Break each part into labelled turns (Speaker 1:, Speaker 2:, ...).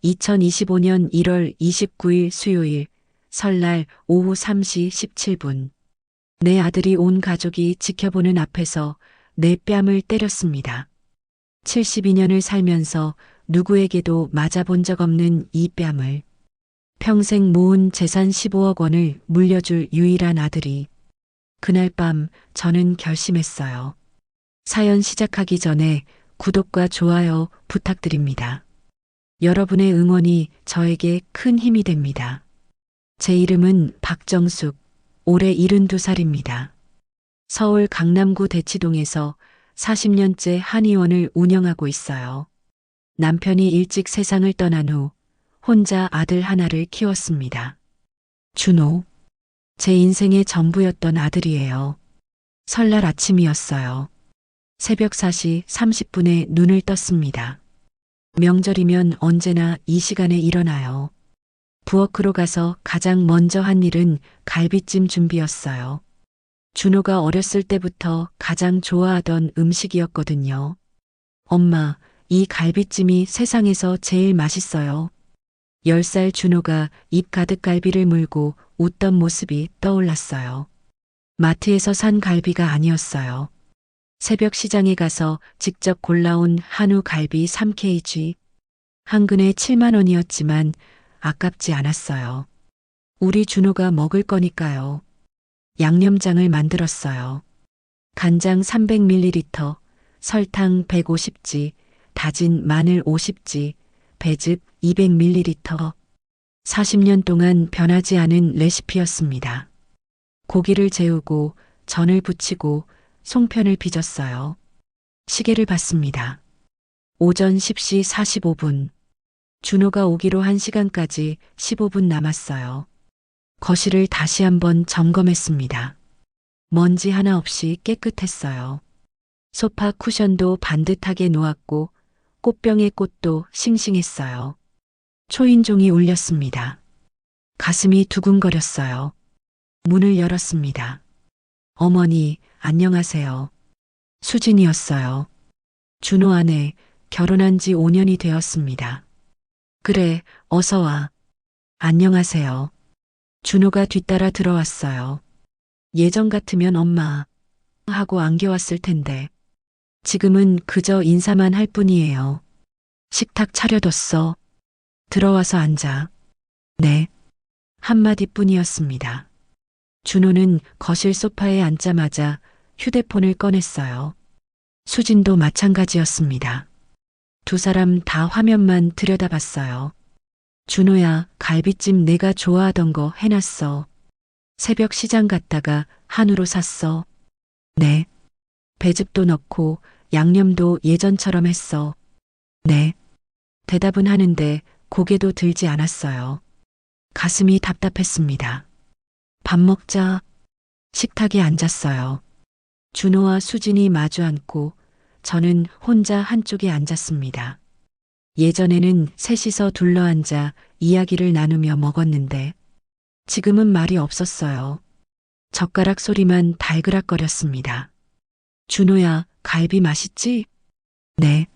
Speaker 1: 2025년 1월 29일 수요일 설날 오후 3시 17분. 내 아들이 온 가족이 지켜보는 앞에서 내 뺨을 때렸습니다. 72년을 살면서 누구에게도 맞아본 적 없는 이 뺨을. 평생 모은 재산 15억 원을 물려줄 유일한 아들이. 그날 밤 저는 결심했어요. 사연 시작하기 전에 구독과 좋아요 부탁드립니다. 여러분의 응원이 저에게 큰 힘이 됩니다. 제 이름은 박정숙, 올해 72살입니다. 서울 강남구 대치동에서 40년째 한의원을 운영하고 있어요. 남편이 일찍 세상을 떠난 후 혼자 아들 하나를 키웠습니다. 준호, 제 인생의 전부였던 아들이에요. 설날 아침이었어요. 새벽 4시 30분에 눈을 떴습니다. 명절이면 언제나 이 시간에 일어나요. 부엌으로 가서 가장 먼저 한 일은 갈비찜 준비였어요. 준호가 어렸을 때부터 가장 좋아하던 음식이었거든요. 엄마, 이 갈비찜이 세상에서 제일 맛있어요. 10살 준호가 입 가득 갈비를 물고 웃던 모습이 떠올랐어요. 마트에서 산 갈비가 아니었어요. 새벽 시장에 가서 직접 골라온 한우 갈비 3kg. 한 근에 7만 원이었지만 아깝지 않았어요. 우리 준호가 먹을 거니까요. 양념장을 만들었어요. 간장 300ml, 설탕 150지, 다진 마늘 50지, 배즙 200ml. 40년 동안 변하지 않은 레시피였습니다. 고기를 재우고 전을 부치고 송편을 빚었어요. 시계를 봤습니다. 오전 10시 45분. 준호가 오기로 한 시간까지 15분 남았어요. 거실을 다시 한번 점검했습니다. 먼지 하나 없이 깨끗했어요. 소파 쿠션도 반듯하게 놓았고 꽃병의 꽃도 싱싱했어요. 초인종이 울렸습니다. 가슴이 두근거렸어요. 문을 열었습니다. 어머니, 안녕하세요. 수진이었어요. 준호 아내, 결혼한 지 5년이 되었습니다. 그래, 어서 와. 안녕하세요. 준호가 뒤따라 들어왔어요. 예전 같으면 엄마 하고 안겨왔을 텐데 지금은 그저 인사만 할 뿐이에요. 식탁 차려뒀어. 들어와서 앉아. 네. 한마디뿐이었습니다. 준호는 거실 소파에 앉자마자 휴대폰을 꺼냈어요. 수진도 마찬가지였습니다. 두 사람 다 화면만 들여다봤어요. 준호야, 갈비찜 내가 좋아하던 거 해놨어. 새벽 시장 갔다가 한우로 샀어. 네. 배즙도 넣고 양념도 예전처럼 했어. 네. 대답은 하는데 고개도 들지 않았어요. 가슴이 답답했습니다. 밥 먹자. 식탁에 앉았어요. 준호와 수진이 마주 앉고 저는 혼자 한쪽에 앉았습니다. 예전에는 셋이서 둘러앉아 이야기를 나누며 먹었는데 지금은 말이 없었어요. 젓가락 소리만 달그락거렸습니다. 준호야, 갈비 맛있지? 네.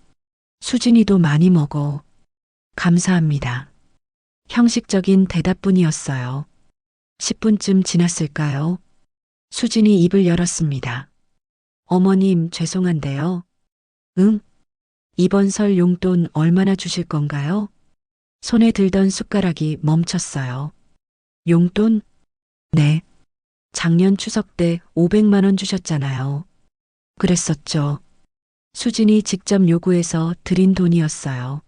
Speaker 1: 수진이도 많이 먹어. 감사합니다. 형식적인 대답뿐이었어요. 10분쯤 지났을까요? 수진이 입을 열었습니다. 어머님, 죄송한데요. 응? 이번 설 용돈 얼마나 주실 건가요? 손에 들던 숟가락이 멈췄어요. 용돈? 네. 작년 추석 때 500만 원 주셨잖아요. 그랬었죠. 수진이 직접 요구해서 드린 돈이었어요.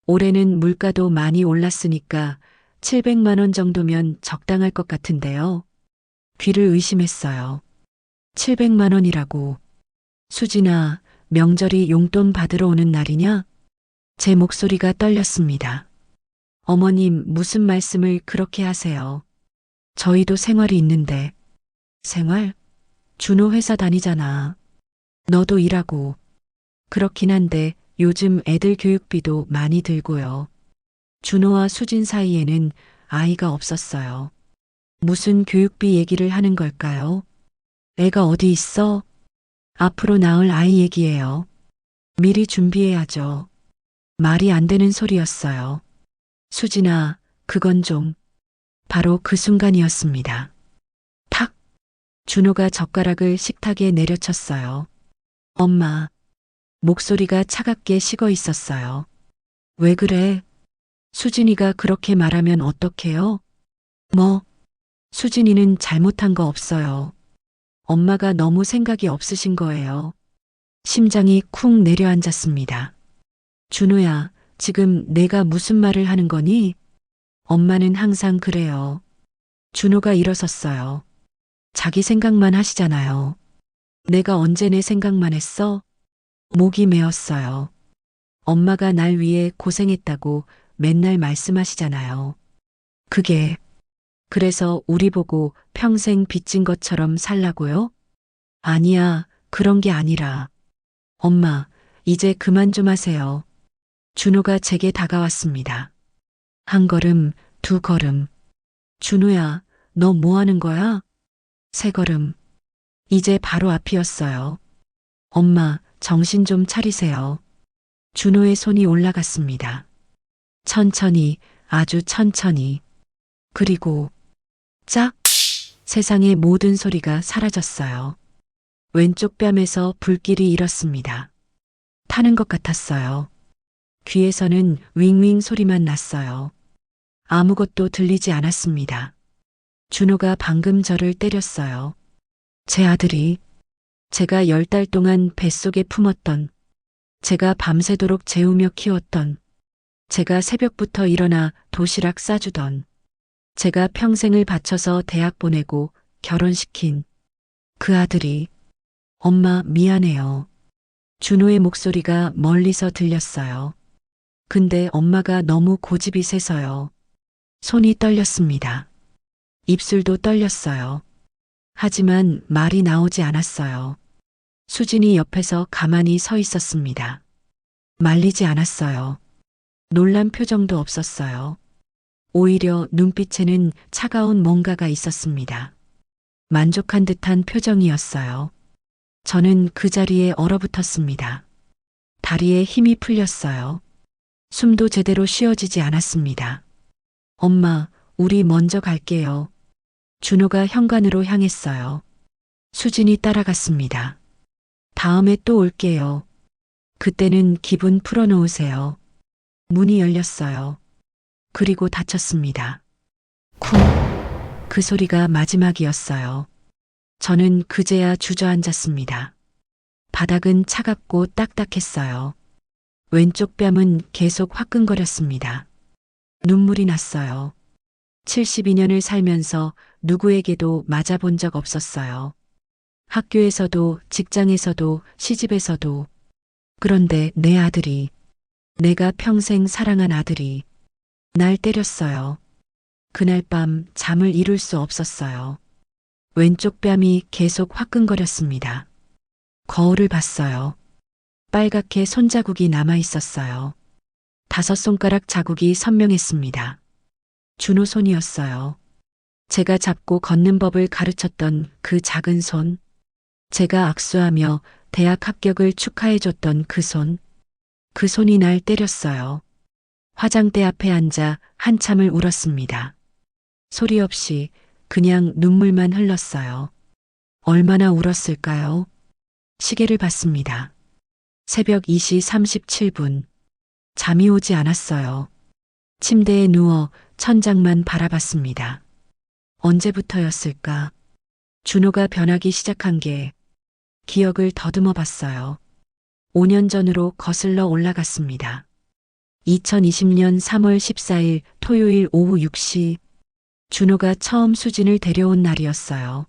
Speaker 1: 올해는 물가도 많이 올랐으니까 700만 원 정도면 적당할 것 같은데요. 귀를 의심했어요. 700만 원이라고. 수진아, 명절이 용돈 받으러 오는 날이냐? 제 목소리가 떨렸습니다. 어머님, 무슨 말씀을 그렇게 하세요? 저희도 생활이 있는데. 생활? 준호 회사 다니잖아. 너도 일하고. 그렇긴 한데 요즘 애들 교육비도 많이 들고요. 준호와 수진 사이에는 아이가 없었어요. 무슨 교육비 얘기를 하는 걸까요? 애가 어디 있어? 앞으로 낳을 아이 얘기예요. 미리 준비해야죠. 말이 안 되는 소리였어요. 수진아, 그건 좀. 바로 그 순간이었습니다. 탁! 준호가 젓가락을 식탁에 내려쳤어요. 엄마. 목소리가 차갑게 식어 있었어요. 왜 그래? 수진이가 그렇게 말하면 어떡해요? 뭐? 수진이는 잘못한 거 없어요. 엄마가 너무 생각이 없으신 거예요. 심장이 쿵 내려앉았습니다. 준호야, 지금 내가 무슨 말을 하는 거니? 엄마는 항상 그래요. 준호가 일어섰어요. 자기 생각만 하시잖아요. 내가 언제 내 생각만 했어? 목이 메었어요. 엄마가 날 위해 고생했다고 맨날 말씀하시잖아요. 그게, 그래서 우리 보고 평생 빚진 것처럼 살라고요? 아니야, 그런 게 아니라. 엄마, 이제 그만 좀 하세요. 준호가 제게 다가왔습니다. 한 걸음, 두 걸음. 준호야, 너 뭐 하는 거야? 세 걸음. 이제 바로 앞이었어요. 엄마, 정신 좀 차리세요. 준호의 손이 올라갔습니다. 천천히, 아주 천천히. 그리고 짝! 세상의 모든 소리가 사라졌어요. 왼쪽 뺨에서 불길이 일었습니다. 타는 것 같았어요. 귀에서는 윙윙 소리만 났어요. 아무것도 들리지 않았습니다. 준호가 방금 저를 때렸어요. 제 아들이 제가 10달 동안 뱃속에 품었던, 제가 밤새도록 재우며 키웠던, 제가 새벽부터 일어나 도시락 싸주던, 제가 평생을 바쳐서 대학 보내고 결혼시킨 그 아들이, 엄마 미안해요. 준호의 목소리가 멀리서 들렸어요. 근데 엄마가 너무 고집이 세서요. 손이 떨렸습니다. 입술도 떨렸어요. 하지만 말이 나오지 않았어요. 수진이 옆에서 가만히 서 있었습니다. 말리지 않았어요. 놀란 표정도 없었어요. 오히려 눈빛에는 차가운 뭔가가 있었습니다. 만족한 듯한 표정이었어요. 저는 그 자리에 얼어붙었습니다. 다리에 힘이 풀렸어요. 숨도 제대로 쉬어지지 않았습니다. 엄마, 우리 먼저 갈게요. 준호가 현관으로 향했어요. 수진이 따라갔습니다. 다음에 또 올게요. 그때는 기분 풀어놓으세요. 문이 열렸어요. 그리고 닫혔습니다. 쿵! 그 소리가 마지막이었어요. 저는 그제야 주저앉았습니다. 바닥은 차갑고 딱딱했어요. 왼쪽 뺨은 계속 화끈거렸습니다. 눈물이 났어요. 72년을 살면서 누구에게도 맞아본 적 없었어요. 학교에서도, 직장에서도, 시집에서도. 그런데 내 아들이, 내가 평생 사랑한 아들이 날 때렸어요. 그날 밤 잠을 이룰 수 없었어요. 왼쪽 뺨이 계속 화끈거렸습니다. 거울을 봤어요. 빨갛게 손자국이 남아 있었어요. 5손가락 자국이 선명했습니다. 준호 손이었어요. 제가 잡고 걷는 법을 가르쳤던 그 작은 손. 제가 악수하며 대학 합격을 축하해줬던 그 손. 그 손이 날 때렸어요. 화장대 앞에 앉아 한참을 울었습니다. 소리 없이 그냥 눈물만 흘렀어요. 얼마나 울었을까요? 시계를 봤습니다. 새벽 2시 37분. 잠이 오지 않았어요. 침대에 누워 천장만 바라봤습니다. 언제부터였을까? 준호가 변하기 시작한 게 기억을 더듬어 봤어요. 5년 전으로 거슬러 올라갔습니다. 2020년 3월 14일 토요일 오후 6시 준호가 처음 수진을 데려온 날이었어요.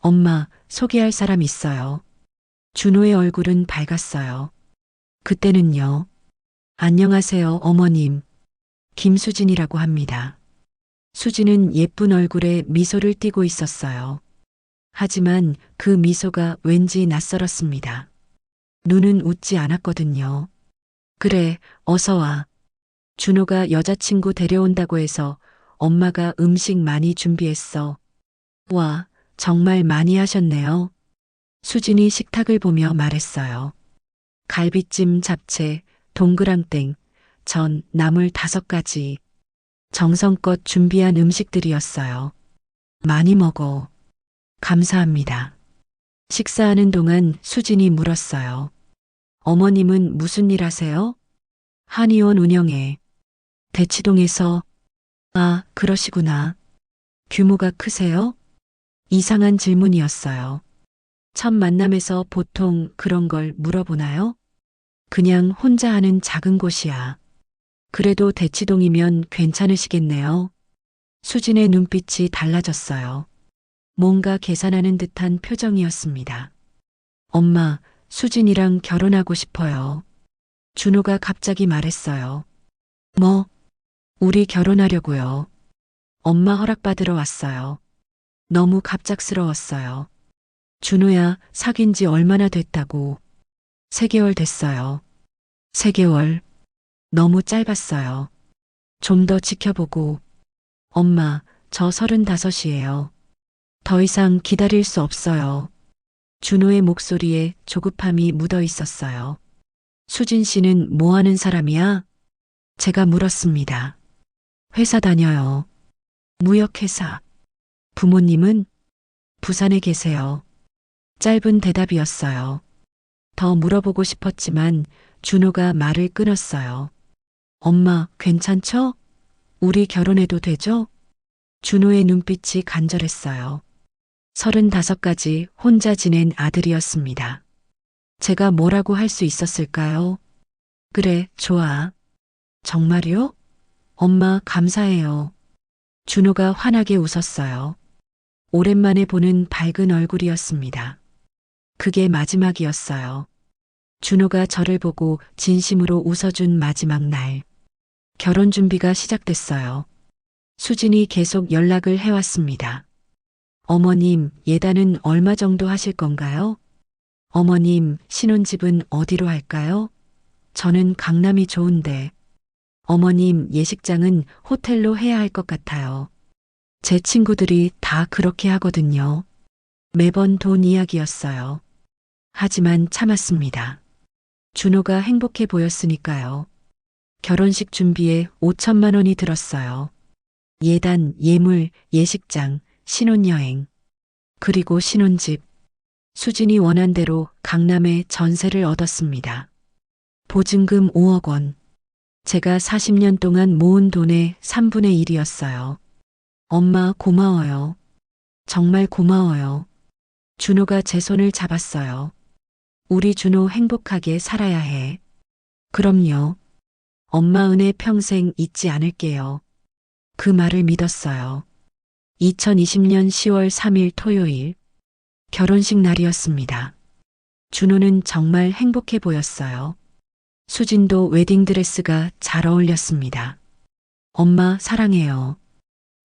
Speaker 1: 엄마, 소개할 사람 있어요. 준호의 얼굴은 밝았어요. 그때는요. 안녕하세요, 어머님. 김수진이라고 합니다. 수진은 예쁜 얼굴에 미소를 띠고 있었어요. 하지만 그 미소가 왠지 낯설었습니다. 눈은 웃지 않았거든요. 그래, 어서 와. 준호가 여자친구 데려온다고 해서 엄마가 음식 많이 준비했어. 와, 정말 많이 하셨네요. 수진이 식탁을 보며 말했어요. 갈비찜, 잡채, 동그랑땡, 전, 나물 5가지. 정성껏 준비한 음식들이었어요. 많이 먹어. 감사합니다. 식사하는 동안 수진이 물었어요. 어머님은 무슨 일 하세요? 한의원 운영에. 대치동에서. 아, 그러시구나. 규모가 크세요? 이상한 질문이었어요. 첫 만남에서 보통 그런 걸 물어보나요? 그냥 혼자 하는 작은 곳이야. 그래도 대치동이면 괜찮으시겠네요. 수진의 눈빛이 달라졌어요. 뭔가 계산하는 듯한 표정이었습니다. 엄마, 수진이랑 결혼하고 싶어요. 준호가 갑자기 말했어요. 뭐? 우리 결혼하려고요. 엄마 허락받으러 왔어요. 너무 갑작스러웠어요. 준호야, 사귄 지 얼마나 됐다고. 3개월 됐어요. 3개월. 너무 짧았어요. 좀 더 지켜보고. 엄마, 저 35이에요. 더 이상 기다릴 수 없어요. 준호의 목소리에 조급함이 묻어 있었어요. 수진 씨는 뭐 하는 사람이야? 제가 물었습니다. 회사 다녀요. 무역회사. 부모님은? 부산에 계세요. 짧은 대답이었어요. 더 물어보고 싶었지만 준호가 말을 끊었어요. 엄마, 괜찮죠? 우리 결혼해도 되죠? 준호의 눈빛이 간절했어요. 35까지 혼자 지낸 아들이었습니다. 제가 뭐라고 할 수 있었을까요? 그래, 좋아. 정말요? 엄마, 감사해요. 준호가 환하게 웃었어요. 오랜만에 보는 밝은 얼굴이었습니다. 그게 마지막이었어요. 준호가 저를 보고 진심으로 웃어준 마지막 날. 결혼 준비가 시작됐어요. 수진이 계속 연락을 해왔습니다. 어머님, 예단은 얼마 정도 하실 건가요? 어머님, 신혼집은 어디로 할까요? 저는 강남이 좋은데. 어머님, 예식장은 호텔로 해야 할 것 같아요. 제 친구들이 다 그렇게 하거든요. 매번 돈 이야기였어요. 하지만 참았습니다. 준호가 행복해 보였으니까요. 결혼식 준비에 5천만 원이 들었어요. 예단, 예물, 예식장, 신혼여행, 그리고 신혼집. 수진이 원한 대로 강남에 전세를 얻었습니다. 보증금 5억 원. 제가 40년 동안 모은 돈의 3분의 1이었어요. 엄마, 고마워요. 정말 고마워요. 준호가 제 손을 잡았어요. 우리 준호 행복하게 살아야 해. 그럼요. 엄마 은혜 평생 잊지 않을게요. 그 말을 믿었어요. 2020년 10월 3일 토요일. 결혼식 날이었습니다. 준호는 정말 행복해 보였어요. 수진도 웨딩드레스가 잘 어울렸습니다. 엄마, 사랑해요.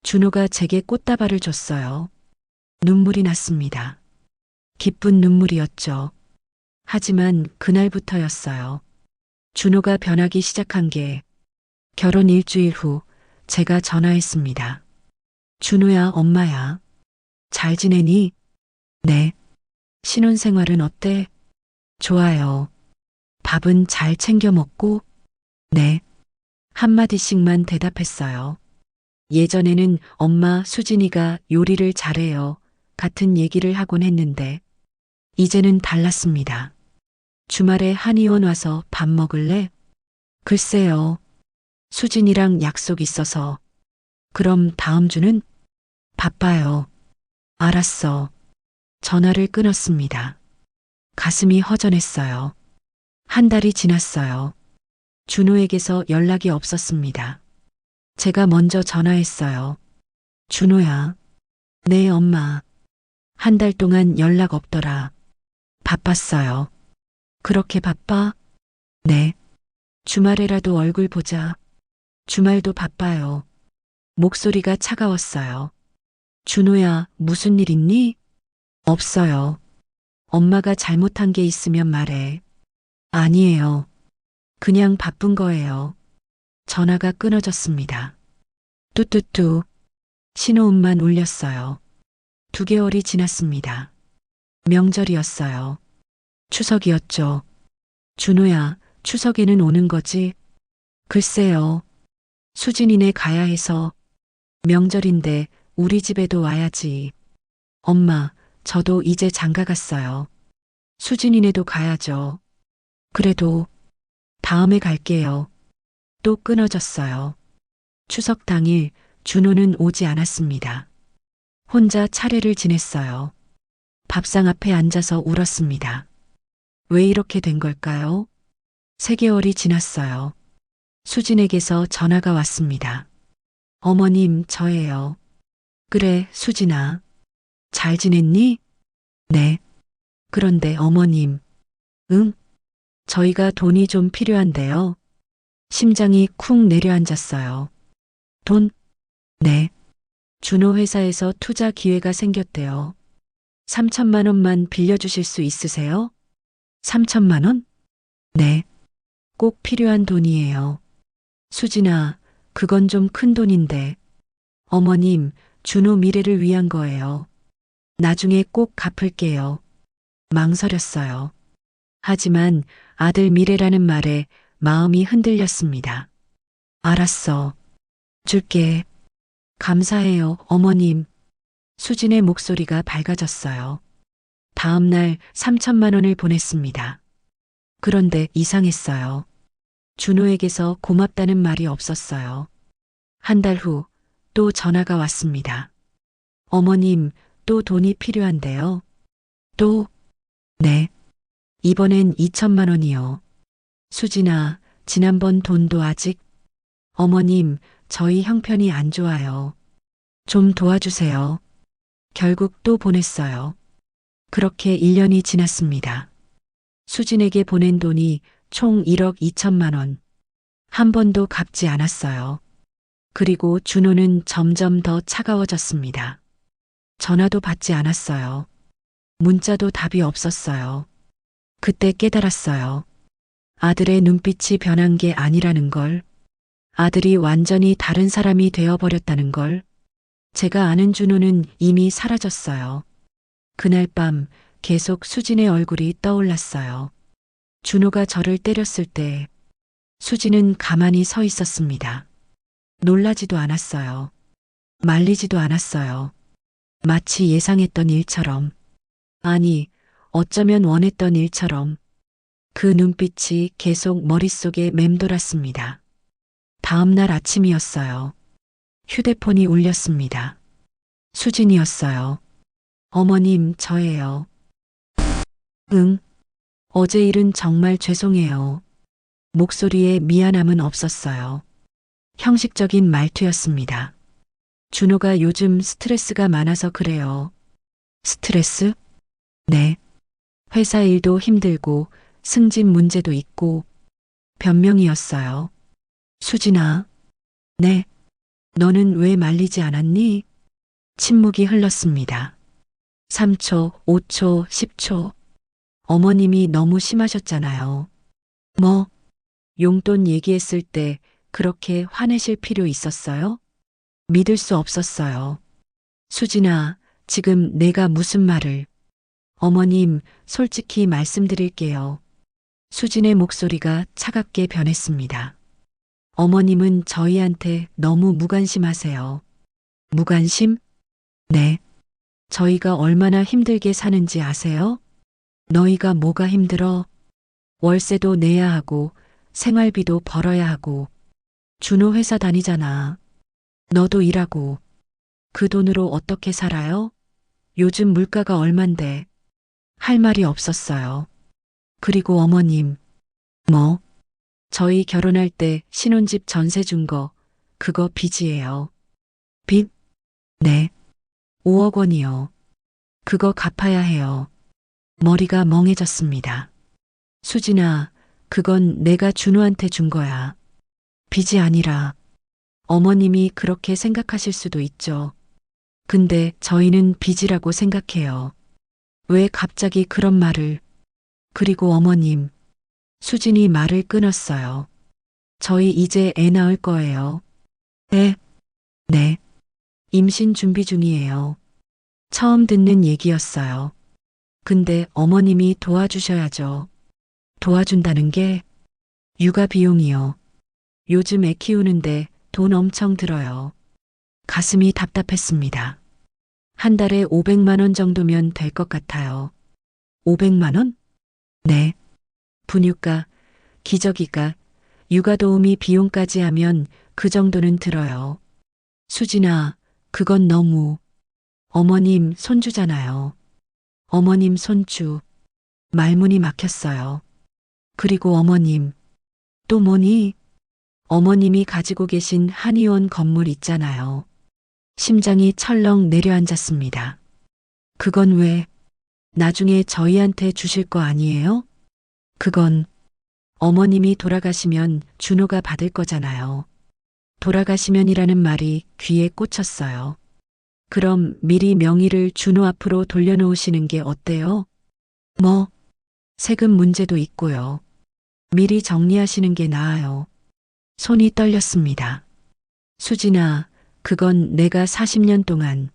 Speaker 1: 준호가 제게 꽃다발을 줬어요. 눈물이 났습니다. 기쁜 눈물이었죠. 하지만 그날부터였어요. 준호가 변하기 시작한 게 결혼 일주일 후 제가 전화했습니다. 준호야, 엄마야. 잘 지내니? 네. 신혼생활은 어때? 좋아요. 밥은 잘 챙겨 먹고? 네. 한마디씩만 대답했어요. 예전에는 엄마 수진이가 요리를 잘해요. 같은 얘기를 하곤 했는데, 이제는 달랐습니다. 주말에 한의원 와서 밥 먹을래? 글쎄요. 수진이랑 약속 있어서. 그럼 다음 주는? 바빠요. 알았어. 전화를 끊었습니다. 가슴이 허전했어요. 한 달이 지났어요. 준호에게서 연락이 없었습니다. 제가 먼저 전화했어요. 준호야. 네, 엄마. 한 달 동안 연락 없더라. 바빴어요. 그렇게 바빠? 네. 주말에라도 얼굴 보자. 주말도 바빠요. 목소리가 차가웠어요. 준호야, 무슨 일 있니? 없어요. 엄마가 잘못한 게 있으면 말해. 아니에요. 그냥 바쁜 거예요. 전화가 끊어졌습니다. 뚜뚜뚜. 신호음만 울렸어요. 2개월이 지났습니다. 명절이었어요. 추석이었죠. 준호야, 추석에는 오는 거지? 글쎄요. 수진이네 가야 해서. 명절인데 우리 집에도 와야지. 엄마, 저도 이제 장가 갔어요. 수진이네도 가야죠. 그래도 다음에 갈게요. 또 끊어졌어요. 추석 당일 준호는 오지 않았습니다. 혼자 차례를 지냈어요. 밥상 앞에 앉아서 울었습니다. 왜 이렇게 된 걸까요? 3개월이 지났어요. 수진에게서 전화가 왔습니다. 어머님, 저예요. 그래, 수진아. 잘 지냈니? 네. 그런데 어머님. 응? 저희가 돈이 좀 필요한데요. 심장이 쿵 내려앉았어요. 돈? 네. 준호 회사에서 투자 기회가 생겼대요. 3천만 원만 빌려주실 수 있으세요? 3천만 원? 네. 꼭 필요한 돈이에요. 수진아, 그건 좀 큰 돈인데. 어머님, 준호 미래를 위한 거예요. 나중에 꼭 갚을게요. 망설였어요. 하지만 아들 미래라는 말에 마음이 흔들렸습니다. 알았어. 줄게. 감사해요, 어머님. 수진의 목소리가 밝아졌어요. 다음 날 3천만 원을 보냈습니다. 그런데 이상했어요. 준호에게서 고맙다는 말이 없었어요. 한 달 후 또 전화가 왔습니다. 어머님, 또 돈이 필요한데요. 또? 네. 이번엔 2천만 원이요. 수진아, 지난번 돈도 아직? 어머님, 저희 형편이 안 좋아요. 좀 도와주세요. 결국 또 보냈어요. 그렇게 1년이 지났습니다. 수진에게 보낸 돈이 총 1억 2천만 원. 한 번도 갚지 않았어요. 그리고 준호는 점점 더 차가워졌습니다. 전화도 받지 않았어요. 문자도 답이 없었어요. 그때 깨달았어요. 아들의 눈빛이 변한 게 아니라는 걸. 아들이 완전히 다른 사람이 되어버렸다는 걸. 제가 아는 준호는 이미 사라졌어요. 그날 밤 계속 수진의 얼굴이 떠올랐어요. 준호가 저를 때렸을 때 수진은 가만히 서 있었습니다. 놀라지도 않았어요. 말리지도 않았어요. 마치 예상했던 일처럼. 아니, 어쩌면 원했던 일처럼. 그 눈빛이 계속 머릿속에 맴돌았습니다. 다음 날 아침이었어요. 휴대폰이 울렸습니다. 수진이었어요. 어머님, 저예요. 응. 어제 일은 정말 죄송해요. 목소리에 미안함은 없었어요. 형식적인 말투였습니다. 준호가 요즘 스트레스가 많아서 그래요. 스트레스? 네. 회사 일도 힘들고 승진 문제도 있고 변명이었어요. 수진아. 네. 너는 왜 말리지 않았니? 침묵이 흘렀습니다. 3초, 5초, 10초. 어머님이 너무 심하셨잖아요. 뭐, 용돈 얘기했을 때 그렇게 화내실 필요 있었어요? 믿을 수 없었어요. 수진아, 지금 내가 무슨 말을. 어머님, 솔직히 말씀드릴게요. 수진의 목소리가 차갑게 변했습니다. 어머님은 저희한테 너무 무관심하세요. 무관심? 네. 저희가 얼마나 힘들게 사는지 아세요? 너희가 뭐가 힘들어? 월세도 내야 하고 생활비도 벌어야 하고 준호 회사 다니잖아. 너도 일하고 그 돈으로 어떻게 살아요? 요즘 물가가 얼만데. 할 말이 없었어요. 그리고 어머님, 뭐? 저희 결혼할 때 신혼집 전세 준 거, 그거 빚이에요. 빚? 네. 5억 원이요. 그거 갚아야 해요. 머리가 멍해졌습니다. 수진아, 그건 내가 준호한테 준 거야. 빚이 아니라 어머님이 그렇게 생각하실 수도 있죠. 근데 저희는 빚이라고 생각해요. 왜 갑자기 그런 말을. 그리고 어머님, 수진이 말을 끊었어요. 저희 이제 애 낳을 거예요. 네? 네. 임신 준비 중이에요. 처음 듣는 얘기였어요. 근데 어머님이 도와주셔야죠. 도와준다는 게 육아 비용이요. 요즘 애 키우는데 돈 엄청 들어요. 가슴이 답답했습니다. 한 달에 500만 원 정도면 될 것 같아요. 500만 원? 네. 분유가, 기저귀가, 육아도우미 비용까지 하면 그 정도는 들어요. 수진아, 그건 너무. 어머님 손주잖아요. 어머님 손주. 말문이 막혔어요. 그리고 어머님. 또 뭐니? 어머님이 가지고 계신 한의원 건물 있잖아요. 심장이 철렁 내려앉았습니다. 그건 왜 나중에 저희한테 주실 거 아니에요? 그건 어머님이 돌아가시면 준호가 받을 거잖아요. 돌아가시면이라는 말이 귀에 꽂혔어요. 그럼 미리 명의를 준호 앞으로 돌려놓으시는 게 어때요? 뭐, 세금 문제도 있고요. 미리 정리하시는 게 나아요. 손이 떨렸습니다. 수진아, 그건 내가 40년 동안.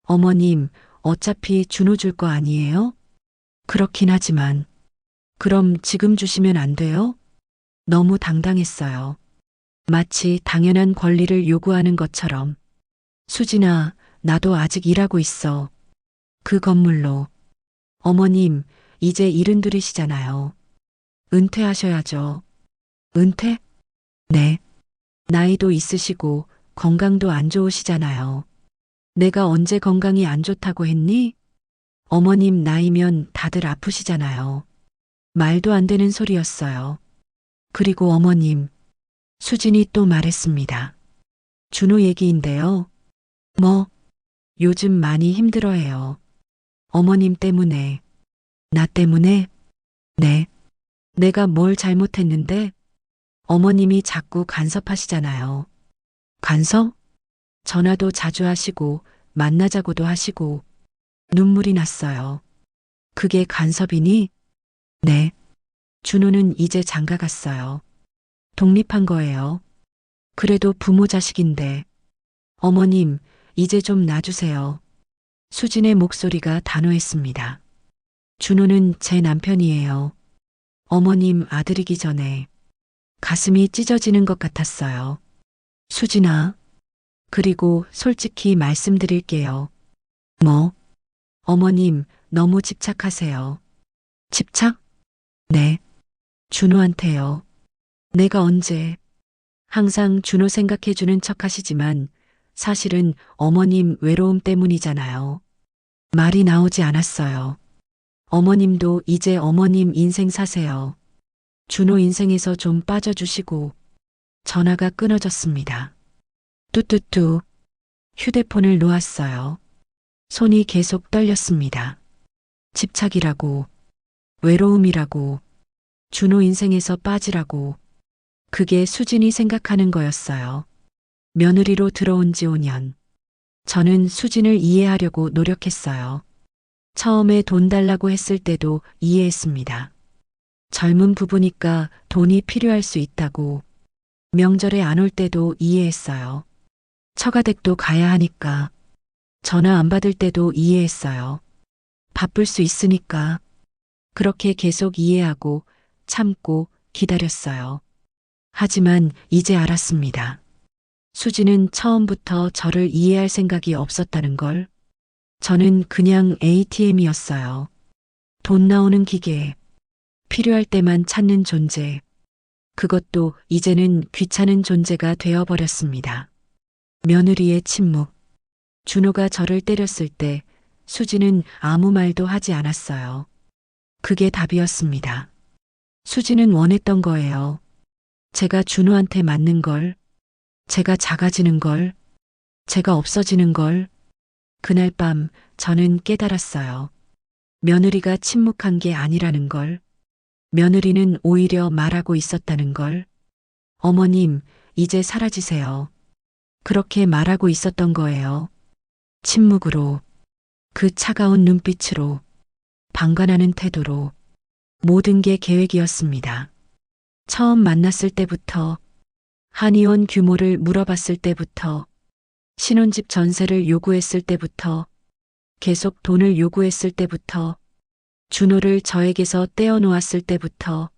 Speaker 1: 어머님, 어차피 준호 줄 거 아니에요? 그렇긴 하지만. 그럼 지금 주시면 안 돼요? 너무 당당했어요. 마치 당연한 권리를 요구하는 것처럼. 수진아, 나도 아직 일하고 있어. 그 건물로. 어머님, 이제 72이시잖아요. 은퇴하셔야죠. 은퇴? 네. 나이도 있으시고 건강도 안 좋으시잖아요. 내가 언제 건강이 안 좋다고 했니? 어머님 나이면 다들 아프시잖아요. 말도 안 되는 소리였어요. 그리고 어머님, 수진이 또 말했습니다. 준호 얘기인데요. 뭐, 요즘 많이 힘들어해요. 어머님 때문에. 나 때문에? 네. 내가 뭘 잘못했는데? 어머님이 자꾸 간섭하시잖아요. 간섭? 전화도 자주 하시고, 만나자고도 하시고, 눈물이 났어요. 그게 간섭이니? 네. 준호는 이제 장가 갔어요. 독립한 거예요. 그래도 부모 자식인데. 어머님, 이제 좀 놔주세요. 수진의 목소리가 단호했습니다. 준호는 제 남편이에요. 어머님 아들이기 전에. 가슴이 찢어지는 것 같았어요. 수진아. 그리고 솔직히 말씀드릴게요. 뭐? 어머님, 너무 집착하세요. 집착? 네. 준호한테요. 내가 언제? 항상 준호 생각해주는 척 하시지만 사실은 어머님 외로움 때문이잖아요. 말이 나오지 않았어요. 어머님도 이제 어머님 인생 사세요. 준호 인생에서 좀 빠져주시고. 전화가 끊어졌습니다. 뚜뚜뚜. 휴대폰을 놓았어요. 손이 계속 떨렸습니다. 집착이라고, 외로움이라고, 준호 인생에서 빠지라고. 그게 수진이 생각하는 거였어요. 며느리로 들어온 지 5년. 저는 수진을 이해하려고 노력했어요. 처음에 돈 달라고 했을 때도 이해했습니다. 젊은 부부니까 돈이 필요할 수 있다고. 명절에 안 올 때도 이해했어요. 처가댁도 가야 하니까. 전화 안 받을 때도 이해했어요. 바쁠 수 있으니까. 그렇게 계속 이해하고 참고 기다렸어요. 하지만 이제 알았습니다. 수지는 처음부터 저를 이해할 생각이 없었다는 걸. 저는 그냥 ATM이었어요. 돈 나오는 기계. 필요할 때만 찾는 존재. 그것도 이제는 귀찮은 존재가 되어버렸습니다. 며느리의 침묵. 준호가 저를 때렸을 때 수지는 아무 말도 하지 않았어요. 그게 답이었습니다. 수지는 원했던 거예요. 제가 준호한테 맞는 걸, 제가 작아지는 걸, 제가 없어지는 걸. 그날 밤 저는 깨달았어요. 며느리가 침묵한 게 아니라는 걸. 며느리는 오히려 말하고 있었다는 걸. 어머님, 이제 사라지세요. 그렇게 말하고 있었던 거예요. 침묵으로, 그 차가운 눈빛으로, 방관하는 태도로. 모든 게 계획이었습니다. 처음 만났을 때부터, 한의원 규모를 물어봤을 때부터, 신혼집 전세를 요구했을 때부터, 계속 돈을 요구했을 때부터, 준호를 저에게서 떼어놓았을 때부터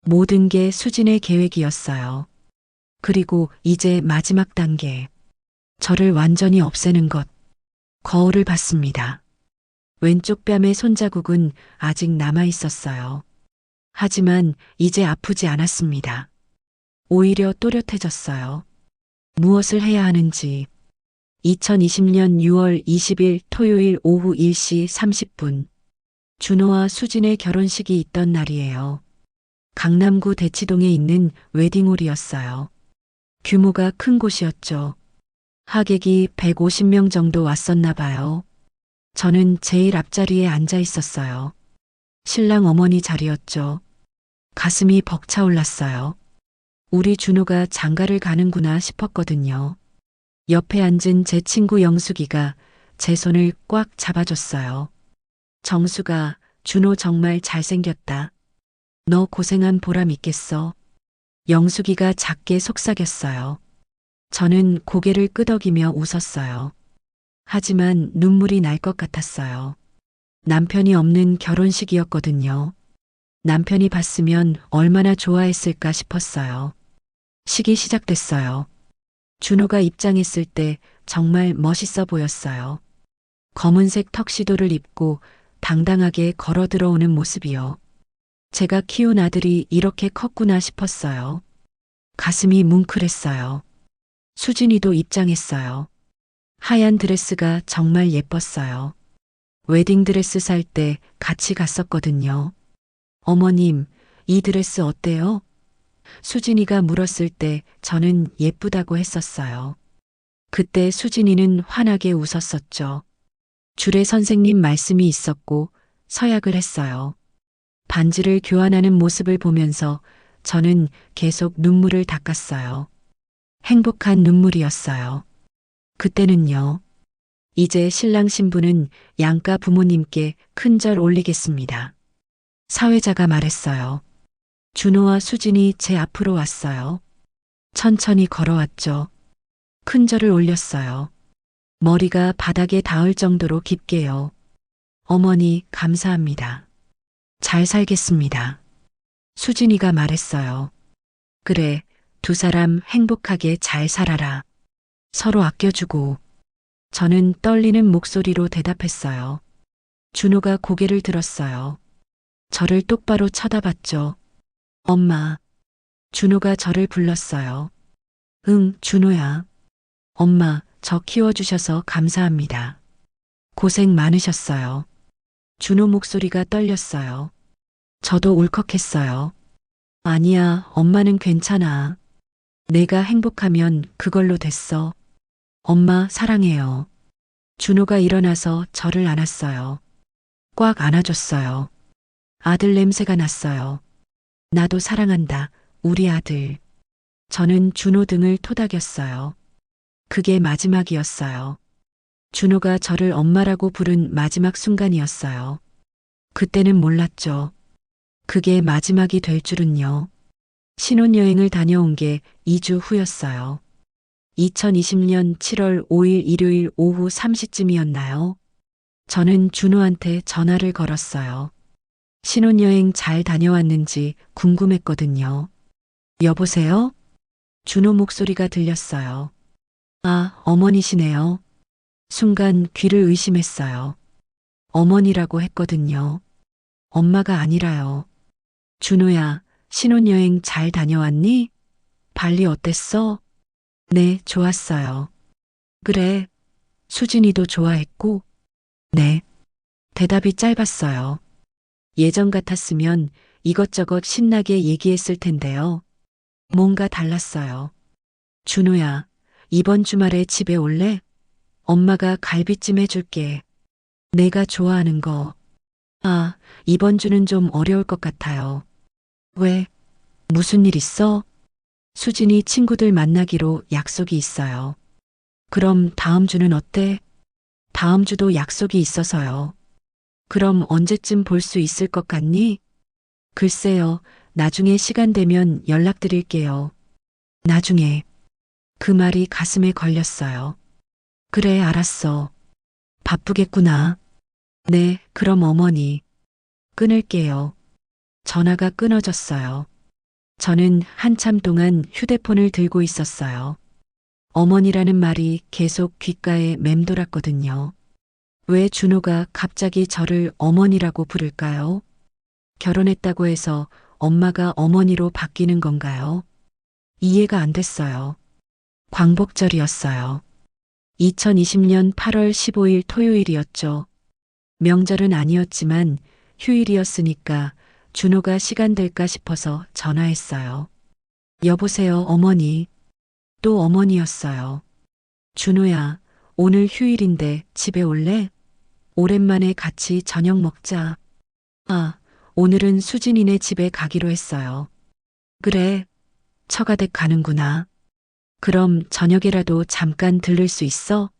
Speaker 1: 모든 게 수진의 계획이었어요. 그리고 이제 마지막 단계. 저를 완전히 없애는 것. 거울을 봤습니다. 왼쪽 뺨의 손자국은 아직 남아 있었어요. 하지만 이제 아프지 않았습니다. 오히려 또렷해졌어요. 무엇을 해야 하는지. 2020년 6월 20일 토요일 오후 1시 30분. 준호와 수진의 결혼식이 있던 날이에요. 강남구 대치동에 있는 웨딩홀이었어요. 규모가 큰 곳이었죠. 하객이 150명 정도 왔었나 봐요. 저는 제일 앞자리에 앉아 있었어요. 신랑 어머니 자리였죠. 가슴이 벅차올랐어요. 우리 준호가 장가를 가는구나 싶었거든요. 옆에 앉은 제 친구 영숙이가 제 손을 꽉 잡아줬어요. 정수가 준호 정말 잘생겼다. 너 고생한 보람 있겠어. 영숙이가 작게 속삭였어요. 저는 고개를 끄덕이며 웃었어요. 하지만 눈물이 날 것 같았어요. 남편이 없는 결혼식이었거든요. 남편이 봤으면 얼마나 좋아했을까 싶었어요. 식이 시작됐어요. 준호가 입장했을 때 정말 멋있어 보였어요. 검은색 턱시도를 입고 당당하게 걸어 들어오는 모습이요. 제가 키운 아들이 이렇게 컸구나 싶었어요. 가슴이 뭉클했어요. 수진이도 입장했어요. 하얀 드레스가 정말 예뻤어요. 웨딩드레스 살 때 같이 갔었거든요. 어머님, 이 드레스 어때요? 수진이가 물었을 때 저는 예쁘다고 했었어요. 그때 수진이는 환하게 웃었었죠. 주례 선생님 말씀이 있었고 서약을 했어요. 반지를 교환하는 모습을 보면서 저는 계속 눈물을 닦았어요. 행복한 눈물이었어요. 그때는요. 이제 신랑 신부는 양가 부모님께 큰 절 올리겠습니다. 사회자가 말했어요. 준호와 수진이 제 앞으로 왔어요. 천천히 걸어왔죠. 큰 절을 올렸어요. 머리가 바닥에 닿을 정도로 깊게요. 어머니, 감사합니다. 잘 살겠습니다. 수진이가 말했어요. 그래, 두 사람 행복하게 잘 살아라. 서로 아껴주고. 저는 떨리는 목소리로 대답했어요. 준호가 고개를 들었어요. 저를 똑바로 쳐다봤죠. 엄마. 준호가 저를 불렀어요. 응, 준호야. 엄마, 저 키워주셔서 감사합니다. 고생 많으셨어요. 준호 목소리가 떨렸어요. 저도 울컥했어요. 아니야, 엄마는 괜찮아. 내가 행복하면 그걸로 됐어. 엄마, 사랑해요. 준호가 일어나서 저를 안았어요. 꽉 안아줬어요. 아들 냄새가 났어요. 나도 사랑한다, 우리 아들. 저는 준호 등을 토닥였어요. 그게 마지막이었어요. 준호가 저를 엄마라고 부른 마지막 순간이었어요. 그때는 몰랐죠. 그게 마지막이 될 줄은요. 신혼여행을 다녀온 게 2주 후였어요. 2020년 7월 5일 일요일 오후 3시쯤이었나요? 저는 준호한테 전화를 걸었어요. 신혼여행 잘 다녀왔는지 궁금했거든요. 여보세요? 준호 목소리가 들렸어요. 아, 어머니시네요. 순간 귀를 의심했어요. 어머니라고 했거든요. 엄마가 아니라요. 준호야, 신혼여행 잘 다녀왔니? 발리 어땠어? 네, 좋았어요. 그래, 수진이도 좋아했고? 네. 대답이 짧았어요. 예전 같았으면 이것저것 신나게 얘기했을 텐데요. 뭔가 달랐어요. 준호야, 이번 주말에 집에 올래? 엄마가 갈비찜 해줄게. 내가 좋아하는 거. 아, 이번 주는 좀 어려울 것 같아요. 왜? 무슨 일 있어? 수진이 친구들 만나기로 약속이 있어요. 그럼 다음 주는 어때? 다음 주도 약속이 있어서요. 그럼 언제쯤 볼 수 있을 것 같니? 글쎄요, 나중에 시간 되면 연락드릴게요. 나중에. 그 말이 가슴에 걸렸어요. 그래, 알았어. 바쁘겠구나. 네, 그럼 어머니. 끊을게요. 전화가 끊어졌어요. 저는 한참 동안 휴대폰을 들고 있었어요. 어머니라는 말이 계속 귓가에 맴돌았거든요. 왜 준호가 갑자기 저를 어머니라고 부를까요? 결혼했다고 해서 엄마가 어머니로 바뀌는 건가요? 이해가 안 됐어요. 광복절이었어요. 2020년 8월 15일 토요일이었죠. 명절은 아니었지만 휴일이었으니까 준호가 시간 될까 싶어서 전화했어요. 여보세요, 어머니. 또 어머니였어요. 준호야, 오늘 휴일인데 집에 올래? 오랜만에 같이 저녁 먹자. 아, 오늘은 수진이네 집에 가기로 했어요. 그래, 처가댁 가는구나. 그럼 저녁이라도 잠깐 들를 수 있어?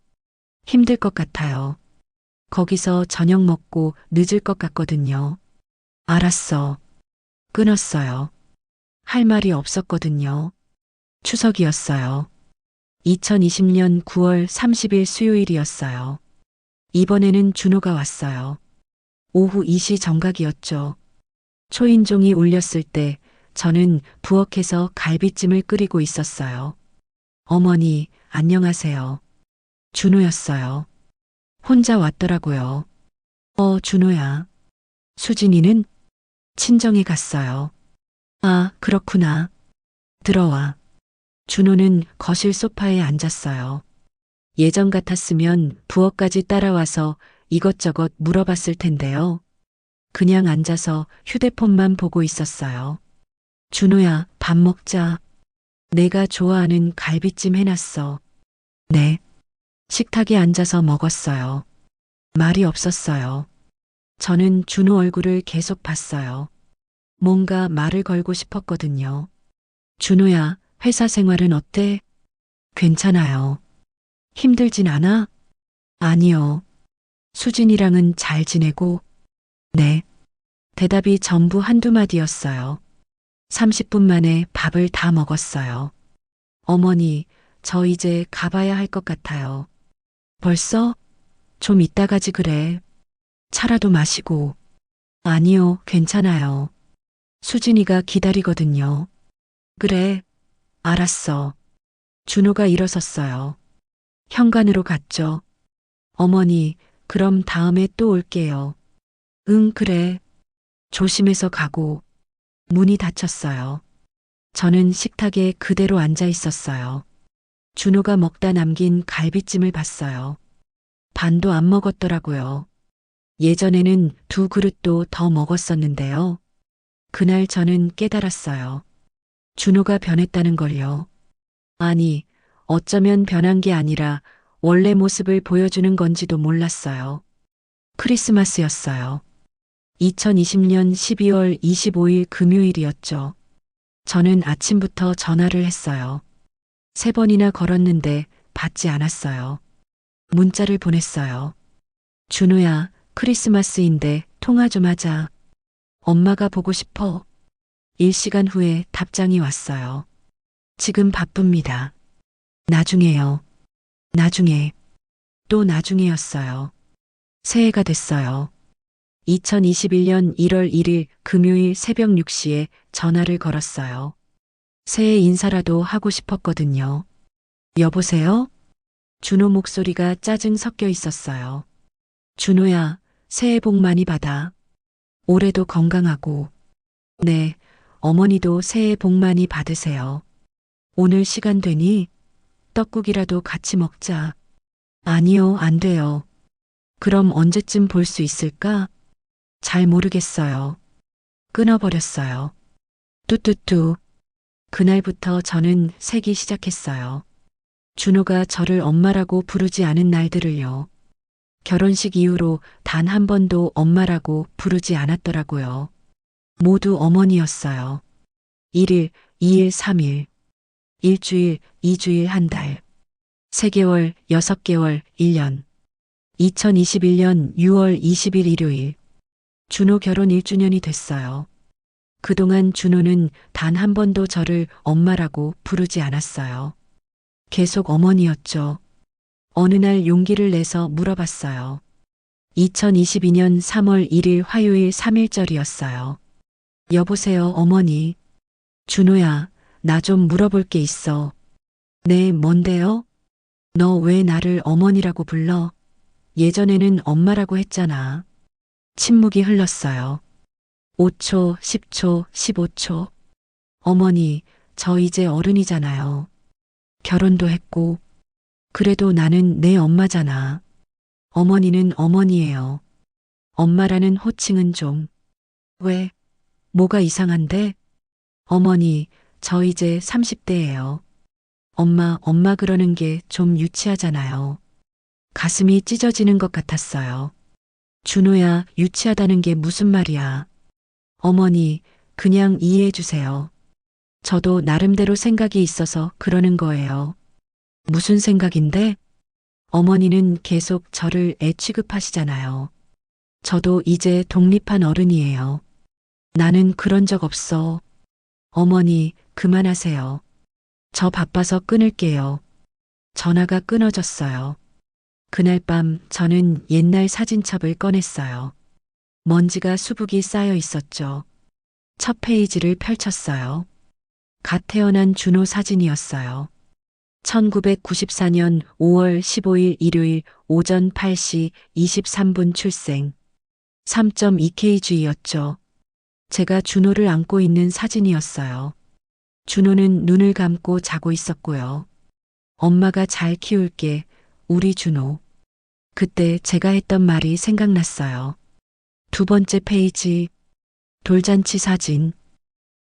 Speaker 1: 힘들 것 같아요. 거기서 저녁 먹고 늦을 것 같거든요. 알았어. 끊었어요. 할 말이 없었거든요. 추석이었어요. 2020년 9월 30일 수요일이었어요. 이번에는 준호가 왔어요. 오후 2시 정각이었죠. 초인종이 울렸을 때 저는 부엌에서 갈비찜을 끓이고 있었어요. 어머니, 안녕하세요. 준호였어요. 혼자 왔더라고요. 준호야. 수진이는? 친정에 갔어요. 아, 그렇구나. 들어와. 준호는 거실 소파에 앉았어요. 예전 같았으면 부엌까지 따라와서 이것저것 물어봤을 텐데요. 그냥 앉아서 휴대폰만 보고 있었어요. 준호야, 밥 먹자. 내가 좋아하는 갈비찜 해놨어. 네. 식탁에 앉아서 먹었어요. 말이 없었어요. 저는 준호 얼굴을 계속 봤어요. 뭔가 말을 걸고 싶었거든요. 준호야, 회사 생활은 어때? 괜찮아요. 힘들진 않아? 아니요. 수진이랑은 잘 지내고? 네. 대답이 전부 한두 마디였어요. 30분 만에 밥을 다 먹었어요. 어머니, 저 이제 가봐야 할 것 같아요. 벌써? 좀 이따 가지 그래. 차라도 마시고. 아니요, 괜찮아요. 수진이가 기다리거든요. 그래, 알았어. 준호가 일어섰어요. 현관으로 갔죠. 어머니, 그럼 다음에 또 올게요. 응, 그래. 조심해서 가고. 문이 닫혔어요. 저는 식탁에 그대로 앉아 있었어요. 준호가 먹다 남긴 갈비찜을 봤어요. 반도 안 먹었더라고요. 예전에는 2그릇도 더 먹었었는데요. 그날 저는 깨달았어요. 준호가 변했다는 걸요. 아니, 어쩌면 변한 게 아니라 원래 모습을 보여주는 건지도 몰랐어요. 크리스마스였어요. 2020년 12월 25일 금요일이었죠. 저는 아침부터 전화를 했어요. 3번이나 걸었는데 받지 않았어요. 문자를 보냈어요. 준호야, 크리스마스인데 통화 좀 하자. 엄마가 보고 싶어. 1시간 후에 답장이 왔어요. 지금 바쁩니다. 나중에요. 나중에. 또 나중에였어요. 새해가 됐어요. 2021년 1월 1일 금요일 새벽 6시에 전화를 걸었어요. 새해 인사라도 하고 싶었거든요. 여보세요? 준호 목소리가 짜증 섞여 있었어요. 준호야, 새해 복 많이 받아. 올해도 건강하고. 네, 어머니도 새해 복 많이 받으세요. 오늘 시간 되니? 떡국이라도 같이 먹자. 아니요, 안 돼요. 그럼 언제쯤 볼 수 있을까? 잘 모르겠어요. 끊어버렸어요. 뚜뚜뚜. 그날부터 저는 새기 시작했어요. 준호가 저를 엄마라고 부르지 않은 날들을요. 결혼식 이후로 단 한 번도 엄마라고 부르지 않았더라고요. 모두 어머니였어요. 1일, 2일, 3일. 일주일, 2주일, 한 달. 3개월, 6개월, 1년. 2021년 6월 20일 일요일. 준호 결혼 1주년이 됐어요. 그동안 준호는 단 한 번도 저를 엄마라고 부르지 않았어요. 계속 어머니였죠. 어느 날 용기를 내서 물어봤어요. 2022년 3월 1일 화요일 3일절이었어요. 여보세요, 어머니. 준호야, 나 좀 물어볼 게 있어. 네, 뭔데요? 너 왜 나를 어머니라고 불러? 예전에는 엄마라고 했잖아. 침묵이 흘렀어요. 5초, 10초, 15초. 어머니, 저 이제 어른이잖아요. 결혼도 했고, 그래도 나는 내 엄마잖아. 어머니는 어머니예요. 엄마라는 호칭은 좀, 왜, 뭐가 이상한데? 어머니, 저 이제 30대예요. 엄마 그러는 게 좀 유치하잖아요. 가슴이 찢어지는 것 같았어요. 준호야, 유치하다는 게 무슨 말이야? 어머니, 그냥 이해해 주세요. 저도 나름대로 생각이 있어서 그러는 거예요. 무슨 생각인데? 어머니는 계속 저를 애 취급하시잖아요. 저도 이제 독립한 어른이에요. 나는 그런 적 없어. 어머니, 그만하세요. 저 바빠서 끊을게요. 전화가 끊어졌어요. 그날 밤 저는 옛날 사진첩을 꺼냈어요. 먼지가 수북이 쌓여 있었죠. 첫 페이지를 펼쳤어요. 갓 태어난 준호 사진이었어요. 1994년 5월 15일 일요일 오전 8시 23분 출생. 3.2kg였죠. 제가 준호를 안고 있는 사진이었어요. 준호는 눈을 감고 자고 있었고요. 엄마가 잘 키울게, 우리 준호. 그때 제가 했던 말이 생각났어요. 두 번째 페이지, 돌잔치 사진.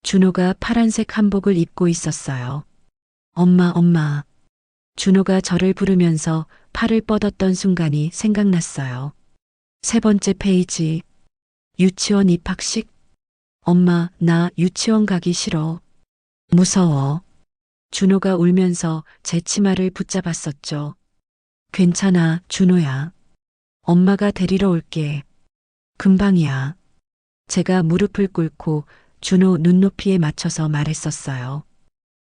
Speaker 1: 준호가 파란색 한복을 입고 있었어요. 엄마. 준호가 저를 부르면서 팔을 뻗었던 순간이 생각났어요. 세 번째 페이지, 유치원 입학식. 엄마, 나 유치원 가기 싫어. 무서워. 준호가 울면서 제 치마를 붙잡았었죠. 괜찮아, 준호야. 엄마가 데리러 올게. 금방이야. 제가 무릎을 꿇고 준호 눈높이에 맞춰서 말했었어요.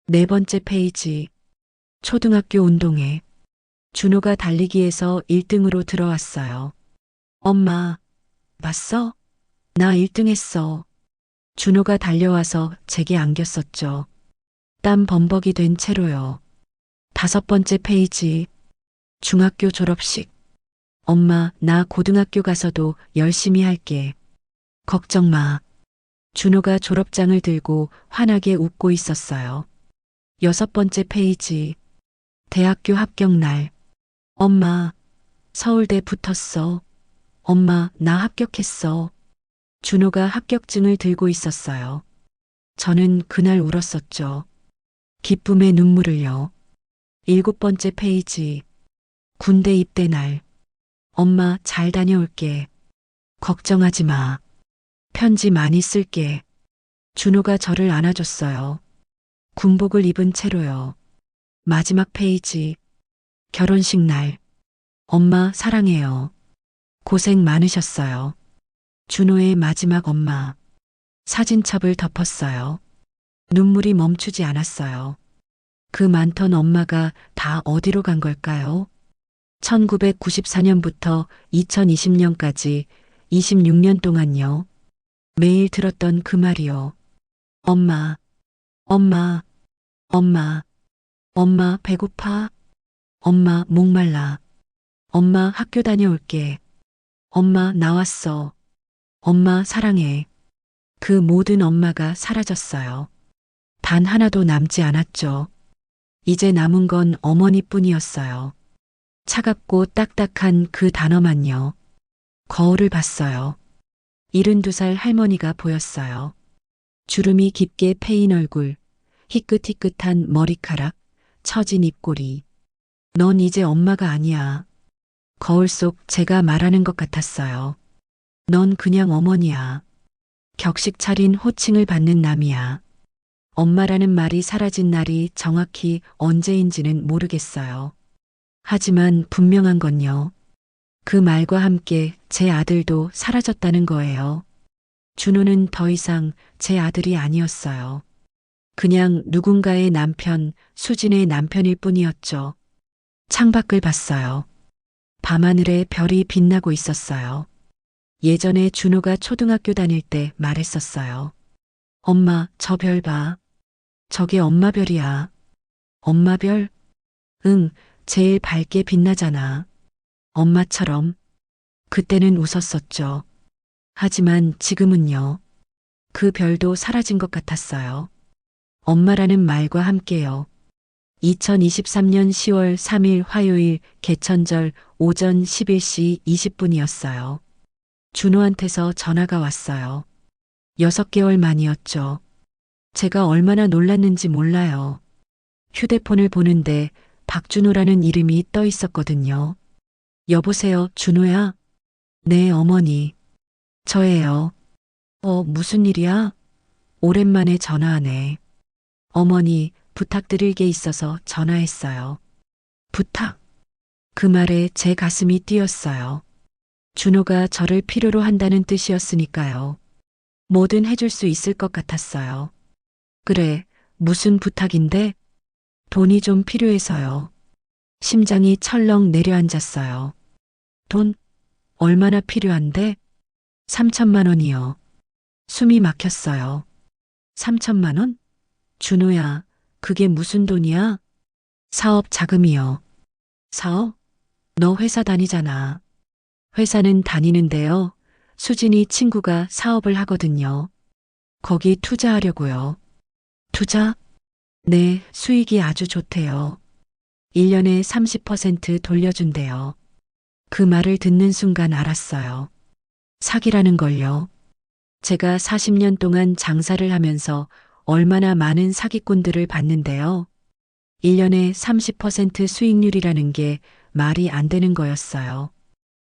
Speaker 1: 네 번째 페이지. 초등학교 운동회. 준호가 달리기에서 1등으로 들어왔어요. 엄마, 봤어? 나 1등 했어. 준호가 달려와서 제게 안겼었죠. 땀 범벅이 된 채로요. 다섯 번째 페이지. 중학교 졸업식. 엄마, 나 고등학교 가서도 열심히 할게. 걱정 마. 준호가 졸업장을 들고 환하게 웃고 있었어요. 여섯 번째 페이지. 대학교 합격날. 엄마, 서울대 붙었어. 엄마, 나 합격했어. 준호가 합격증을 들고 있었어요. 저는 그날 울었었죠. 기쁨의 눈물을요. 일곱 번째 페이지. 군대 입대 날. 엄마, 잘 다녀올게. 걱정하지 마. 편지 많이 쓸게. 준호가 저를 안아줬어요. 군복을 입은 채로요. 마지막 페이지. 결혼식 날. 엄마 사랑해요. 고생 많으셨어요. 준호의 마지막 엄마. 사진첩을 덮었어요. 눈물이 멈추지 않았어요. 그 많던 엄마가 다 어디로 간 걸까요? 1994년부터 2020년까지 26년 동안요. 매일 들었던 그 말이요. 엄마, 엄마, 엄마, 엄마 배고파? 엄마 목말라. 엄마 학교 다녀올게. 엄마 나왔어. 엄마 사랑해. 그 모든 엄마가 사라졌어요. 단 하나도 남지 않았죠. 이제 남은 건 어머니뿐이었어요. 차갑고 딱딱한 그 단어만요. 거울을 봤어요. 72살 할머니가 보였어요. 주름이 깊게 패인 얼굴, 희끗희끗한 머리카락, 처진 입꼬리. 넌 이제 엄마가 아니야. 거울 속 제가 말하는 것 같았어요. 넌 그냥 어머니야. 격식 차린 호칭을 받는 남이야. 엄마라는 말이 사라진 날이 정확히 언제인지는 모르겠어요. 하지만 분명한 건요. 그 말과 함께 제 아들도 사라졌다는 거예요. 준호는 더 이상 제 아들이 아니었어요. 그냥 누군가의 남편, 수진의 남편일 뿐이었죠. 창밖을 봤어요. 밤하늘에 별이 빛나고 있었어요. 예전에 준호가 초등학교 다닐 때 말했었어요. 엄마, 저 별 봐. 저게 엄마별이야. 엄마별? 응, 제일 밝게 빛나잖아. 엄마처럼. 그때는 웃었었죠. 하지만 지금은요. 그 별도 사라진 것 같았어요. 엄마라는 말과 함께요. 2023년 10월 3일 화요일 개천절 오전 11시 20분이었어요. 준호한테서 전화가 왔어요. 6개월 만이었죠. 제가 얼마나 놀랐는지 몰라요. 휴대폰을 보는데 박준호라는 이름이 떠 있었거든요. 여보세요, 준호야? 네, 어머니. 저예요. 무슨 일이야? 오랜만에 전화하네. 어머니, 부탁드릴 게 있어서 전화했어요. 부탁? 그 말에 제 가슴이 뛰었어요. 준호가 저를 필요로 한다는 뜻이었으니까요. 뭐든 해줄 수 있을 것 같았어요. 그래, 무슨 부탁인데? 돈이 좀 필요해서요. 심장이 철렁 내려앉았어요. 돈? 얼마나 필요한데? 3천만 원이요. 숨이 막혔어요. 3천만 원? 준호야, 그게 무슨 돈이야? 사업 자금이요. 사업? 너 회사 다니잖아. 회사는 다니는데요. 수진이 친구가 사업을 하거든요. 거기 투자하려고요. 투자? 네, 수익이 아주 좋대요. 1년에 30% 돌려준대요. 그 말을 듣는 순간 알았어요. 사기라는 걸요. 제가 40년 동안 장사를 하면서 얼마나 많은 사기꾼들을 봤는데요. 1년에 30% 수익률이라는 게 말이 안 되는 거였어요.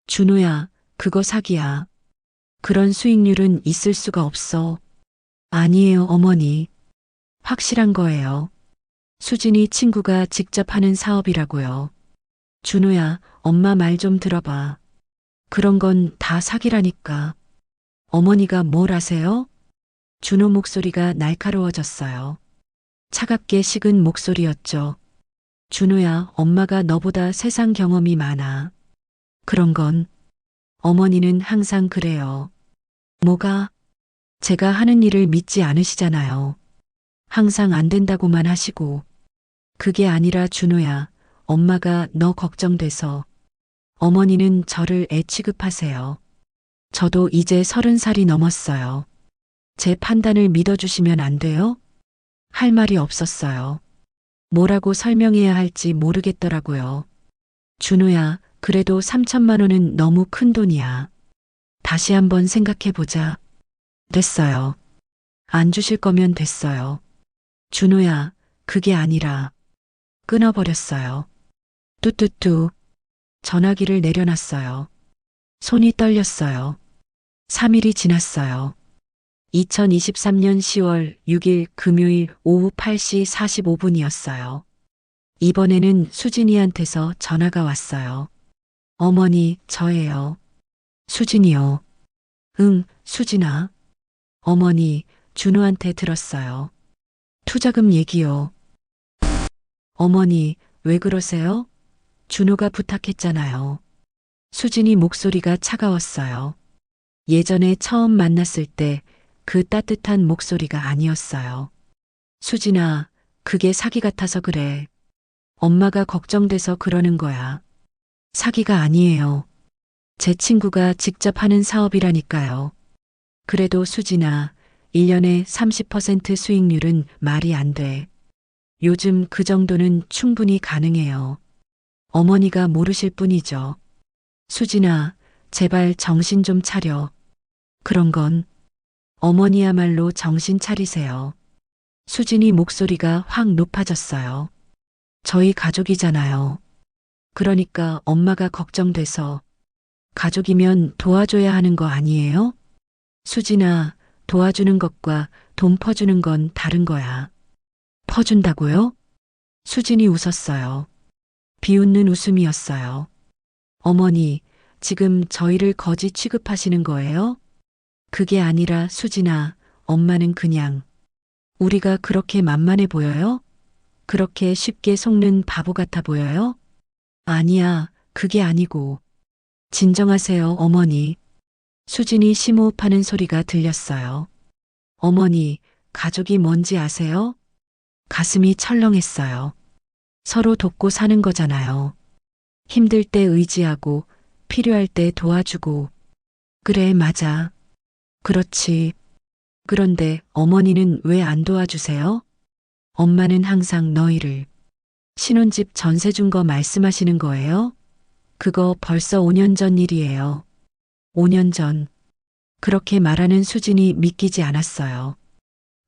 Speaker 1: 준호야, 그거 사기야. 그런 수익률은 있을 수가 없어. 아니에요, 어머니. 확실한 거예요. 수진이 친구가 직접 하는 사업이라고요. 준호야, 엄마 말 좀 들어봐. 그런 건 다 사기라니까. 어머니가 뭘 아세요? 준호 목소리가 날카로워졌어요. 차갑게 식은 목소리였죠. 준호야, 엄마가 너보다 세상 경험이 많아. 그런 건 어머니는 항상 그래요. 뭐가? 제가 하는 일을 믿지 않으시잖아요. 항상 안 된다고만 하시고. 그게 아니라 준호야, 엄마가 너 걱정돼서. 어머니는 저를 애 취급하세요. 저도 이제 30살이 넘었어요. 제 판단을 믿어주시면 안 돼요? 할 말이 없었어요. 뭐라고 설명해야 할지 모르겠더라고요. 준호야, 그래도 3천만 원은 너무 큰 돈이야. 다시 한번 생각해보자. 됐어요. 안 주실 거면 됐어요. 준호야, 그게 아니라. 끊어버렸어요. 뚜뚜뚜. 전화기를 내려놨어요. 손이 떨렸어요. 3일이 지났어요. 2023년 10월 6일 금요일 오후 8시 45분이었어요. 이번에는 수진이한테서 전화가 왔어요. 어머니, 저예요. 수진이요. 응, 수진아. 어머니, 준호한테 들었어요. 투자금 얘기요. 어머니, 왜 그러세요? 준호가 부탁했잖아요. 수진이 목소리가 차가웠어요. 예전에 처음 만났을 때 그 따뜻한 목소리가 아니었어요. 수진아, 그게 사기 같아서 그래. 엄마가 걱정돼서 그러는 거야. 사기가 아니에요. 제 친구가 직접 하는 사업이라니까요. 그래도 수진아, 1년에 30% 수익률은 말이 안 돼. 요즘 그 정도는 충분히 가능해요. 어머니가 모르실 뿐이죠. 수진아, 제발 정신 좀 차려. 그런 건 어머니야말로 정신 차리세요. 수진이 목소리가 확 높아졌어요. 저희 가족이잖아요. 그러니까 엄마가 걱정돼서 가족이면 도와줘야 하는 거 아니에요? 수진아, 도와주는 것과 돈 퍼주는 건 다른 거야. 퍼준다고요? 수진이 웃었어요. 비웃는 웃음이었어요. 어머니, 지금 저희를 거지 취급하시는 거예요? 그게 아니라 수진아, 엄마는 그냥 우리가 그렇게 만만해 보여요? 그렇게 쉽게 속는 바보 같아 보여요? 아니야, 그게 아니고. 진정하세요, 어머니. 수진이 심호흡하는 소리가 들렸어요. 어머니, 가족이 뭔지 아세요? 가슴이 철렁했어요. 서로 돕고 사는 거잖아요. 힘들 때 의지하고 필요할 때 도와주고. 그래, 맞아. 그렇지. 그런데 어머니는 왜 안 도와주세요? 엄마는 항상 너희를 신혼집 전세 준 거 말씀하시는 거예요? 그거 벌써 5년 전 일이에요. 5년 전. 그렇게 말하는 수진이 믿기지 않았어요.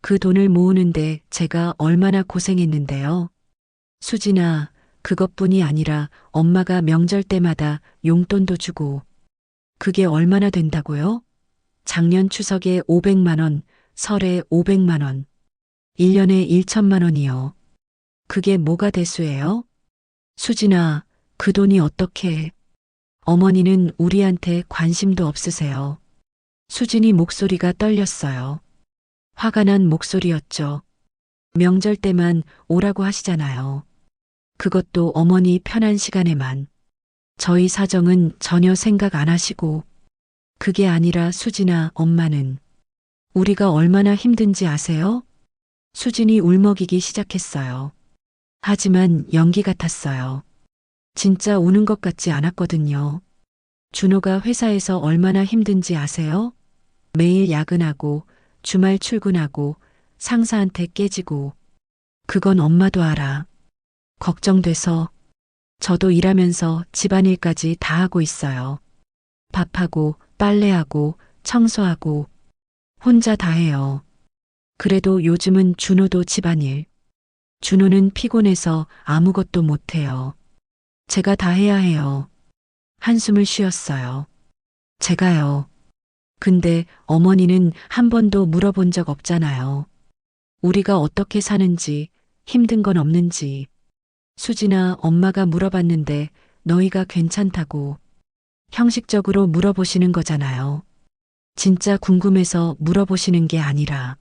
Speaker 1: 그 돈을 모으는데 제가 얼마나 고생했는데요. 수진아, 그것뿐이 아니라 엄마가 명절 때마다 용돈도 주고. 그게 얼마나 된다고요? 작년 추석에 500만 원, 설에 500만 원, 1년에 1천만 원이요. 그게 뭐가 대수예요? 수진아, 그 돈이 어떻게? 어머니는 우리한테 관심도 없으세요. 수진이 목소리가 떨렸어요. 화가 난 목소리였죠. 명절 때만 오라고 하시잖아요. 그것도 어머니 편한 시간에만. 저희 사정은 전혀 생각 안 하시고. 그게 아니라 수진아, 엄마는 우리가 얼마나 힘든지 아세요? 수진이 울먹이기 시작했어요. 하지만 연기 같았어요. 진짜 우는 것 같지 않았거든요. 준호가 회사에서 얼마나 힘든지 아세요? 매일 야근하고 주말 출근하고 상사한테 깨지고. 그건 엄마도 알아. 걱정돼서. 저도 일하면서 집안일까지 다 하고 있어요. 밥하고 빨래하고 청소하고 혼자 다 해요. 그래도 요즘은 준호도 집안일. 준호는 피곤해서 아무것도 못해요. 제가 다 해야 해요. 한숨을 쉬었어요. 제가요. 근데 어머니는 한 번도 물어본 적 없잖아요. 우리가 어떻게 사는지, 힘든 건 없는지. 수진아, 엄마가 물어봤는데 너희가 괜찮다고. 형식적으로 물어보시는 거잖아요. 진짜 궁금해서 물어보시는 게 아니라.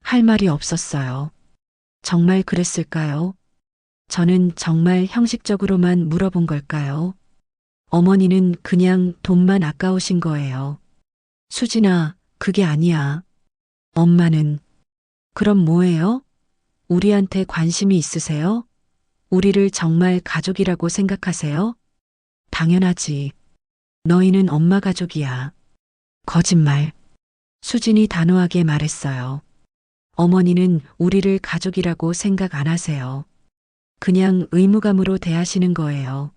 Speaker 1: 할 말이 없었어요. 정말 그랬을까요? 저는 정말 형식적으로만 물어본 걸까요? 어머니는 그냥 돈만 아까우신 거예요. 수진아, 그게 아니야. 엄마는. 그럼 뭐예요? 우리한테 관심이 있으세요? 우리를 정말 가족이라고 생각하세요? 당연하지. 너희는 엄마 가족이야. 거짓말. 수진이 단호하게 말했어요. 어머니는 우리를 가족이라고 생각 안 하세요. 그냥 의무감으로 대하시는 거예요.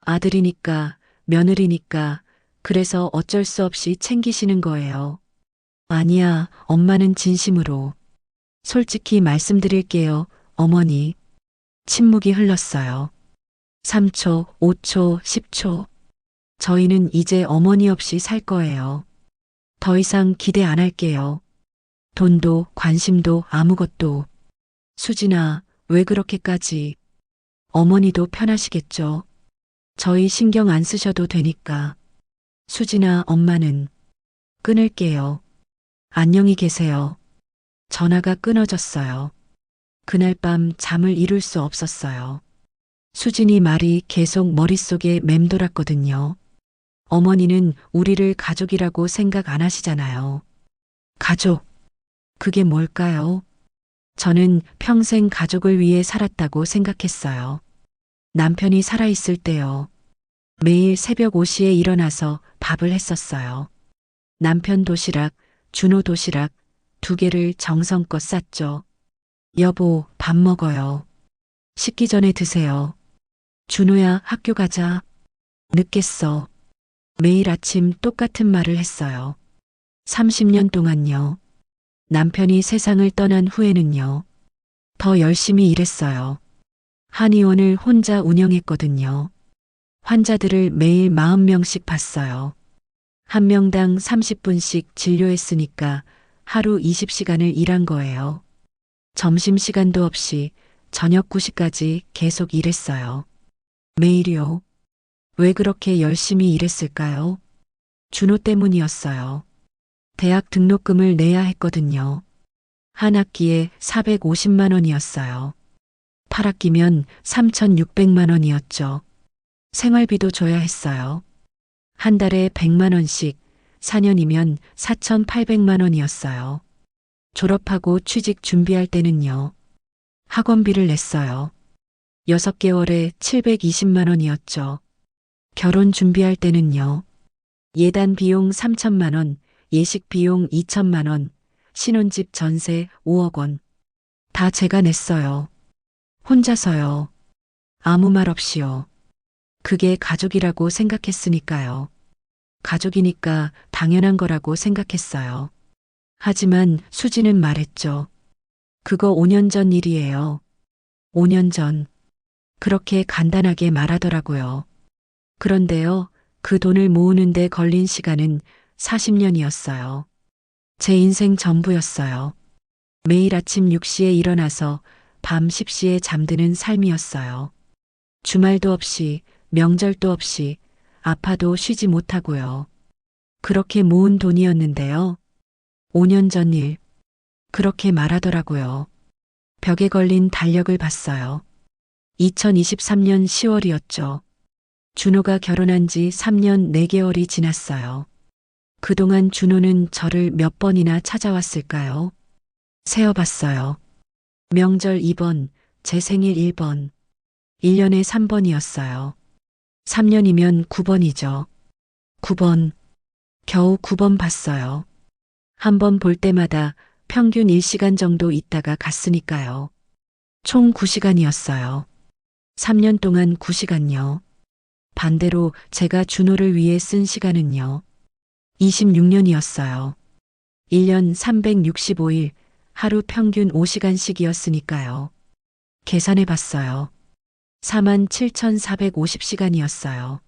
Speaker 1: 아들이니까, 며느리니까, 그래서 어쩔 수 없이 챙기시는 거예요. 아니야, 엄마는 진심으로. 솔직히 말씀드릴게요, 어머니. 침묵이 흘렀어요. 3초, 5초, 10초. 저희는 이제 어머니 없이 살 거예요. 더 이상 기대 안 할게요. 돈도 관심도 아무것도. 수진아, 왜 그렇게까지. 어머니도 편하시겠죠. 저희 신경 안 쓰셔도 되니까. 수진아, 엄마는. 끊을게요. 안녕히 계세요. 전화가 끊어졌어요. 그날 밤 잠을 이룰 수 없었어요. 수진이 말이 계속 머릿속에 맴돌았거든요. 어머니는 우리를 가족이라고 생각 안 하시잖아요. 가족. 그게 뭘까요? 저는 평생 가족을 위해 살았다고 생각했어요. 남편이 살아있을 때요. 매일 새벽 5시에 일어나서 밥을 했었어요. 남편 도시락, 준호 도시락 2개를 정성껏 쌌죠. 여보, 밥 먹어요. 식기 전에 드세요. 준호야, 학교 가자. 늦겠어. 매일 아침 똑같은 말을 했어요. 30년 동안요. 남편이 세상을 떠난 후에는요. 더 열심히 일했어요. 한의원을 혼자 운영했거든요. 환자들을 매일 40명씩 봤어요. 한 명당 30분씩 진료했으니까 하루 20시간을 일한 거예요. 점심시간도 없이 저녁 9시까지 계속 일했어요. 매일이요. 왜 그렇게 열심히 일했을까요? 준호 때문이었어요. 대학 등록금을 내야 했거든요. 한 학기에 450만 원이었어요. 8학기면 3,600만 원이었죠. 생활비도 줘야 했어요. 한 달에 100만 원씩, 4년이면 4,800만 원이었어요. 졸업하고 취직 준비할 때는요. 학원비를 냈어요. 6개월에 720만 원이었죠. 결혼 준비할 때는요. 예단 비용 3천만 원, 예식 비용 2천만 원, 신혼집 전세 5억 원. 다 제가 냈어요. 혼자서요. 아무 말 없이요. 그게 가족이라고 생각했으니까요. 가족이니까 당연한 거라고 생각했어요. 하지만 수지는 말했죠. 그거 5년 전 일이에요. 5년 전. 그렇게 간단하게 말하더라고요. 그런데요, 그 돈을 모으는데 걸린 시간은 40년이었어요. 제 인생 전부였어요. 매일 아침 6시에 일어나서 밤 10시에 잠드는 삶이었어요. 주말도 없이, 명절도 없이, 아파도 쉬지 못하고요. 그렇게 모은 돈이었는데요. 5년 전 일. 그렇게 말하더라고요. 벽에 걸린 달력을 봤어요. 2023년 10월이었죠. 준호가 결혼한 지 3년 4개월이 지났어요. 그동안 준호는 저를 몇 번이나 찾아왔을까요? 세어봤어요. 명절 2번, 제 생일 1번, 1년에 3번이었어요. 3년이면 9번이죠. 9번. 겨우 9번 봤어요. 한 번 볼 때마다 평균 1시간 정도 있다가 갔으니까요. 총 9시간이었어요. 3년 동안 9시간요. 반대로 제가 준호를 위해 쓴 시간은요. 26년이었어요. 1년 365일, 하루 평균 5시간씩이었으니까요. 계산해 봤어요. 47,450시간이었어요.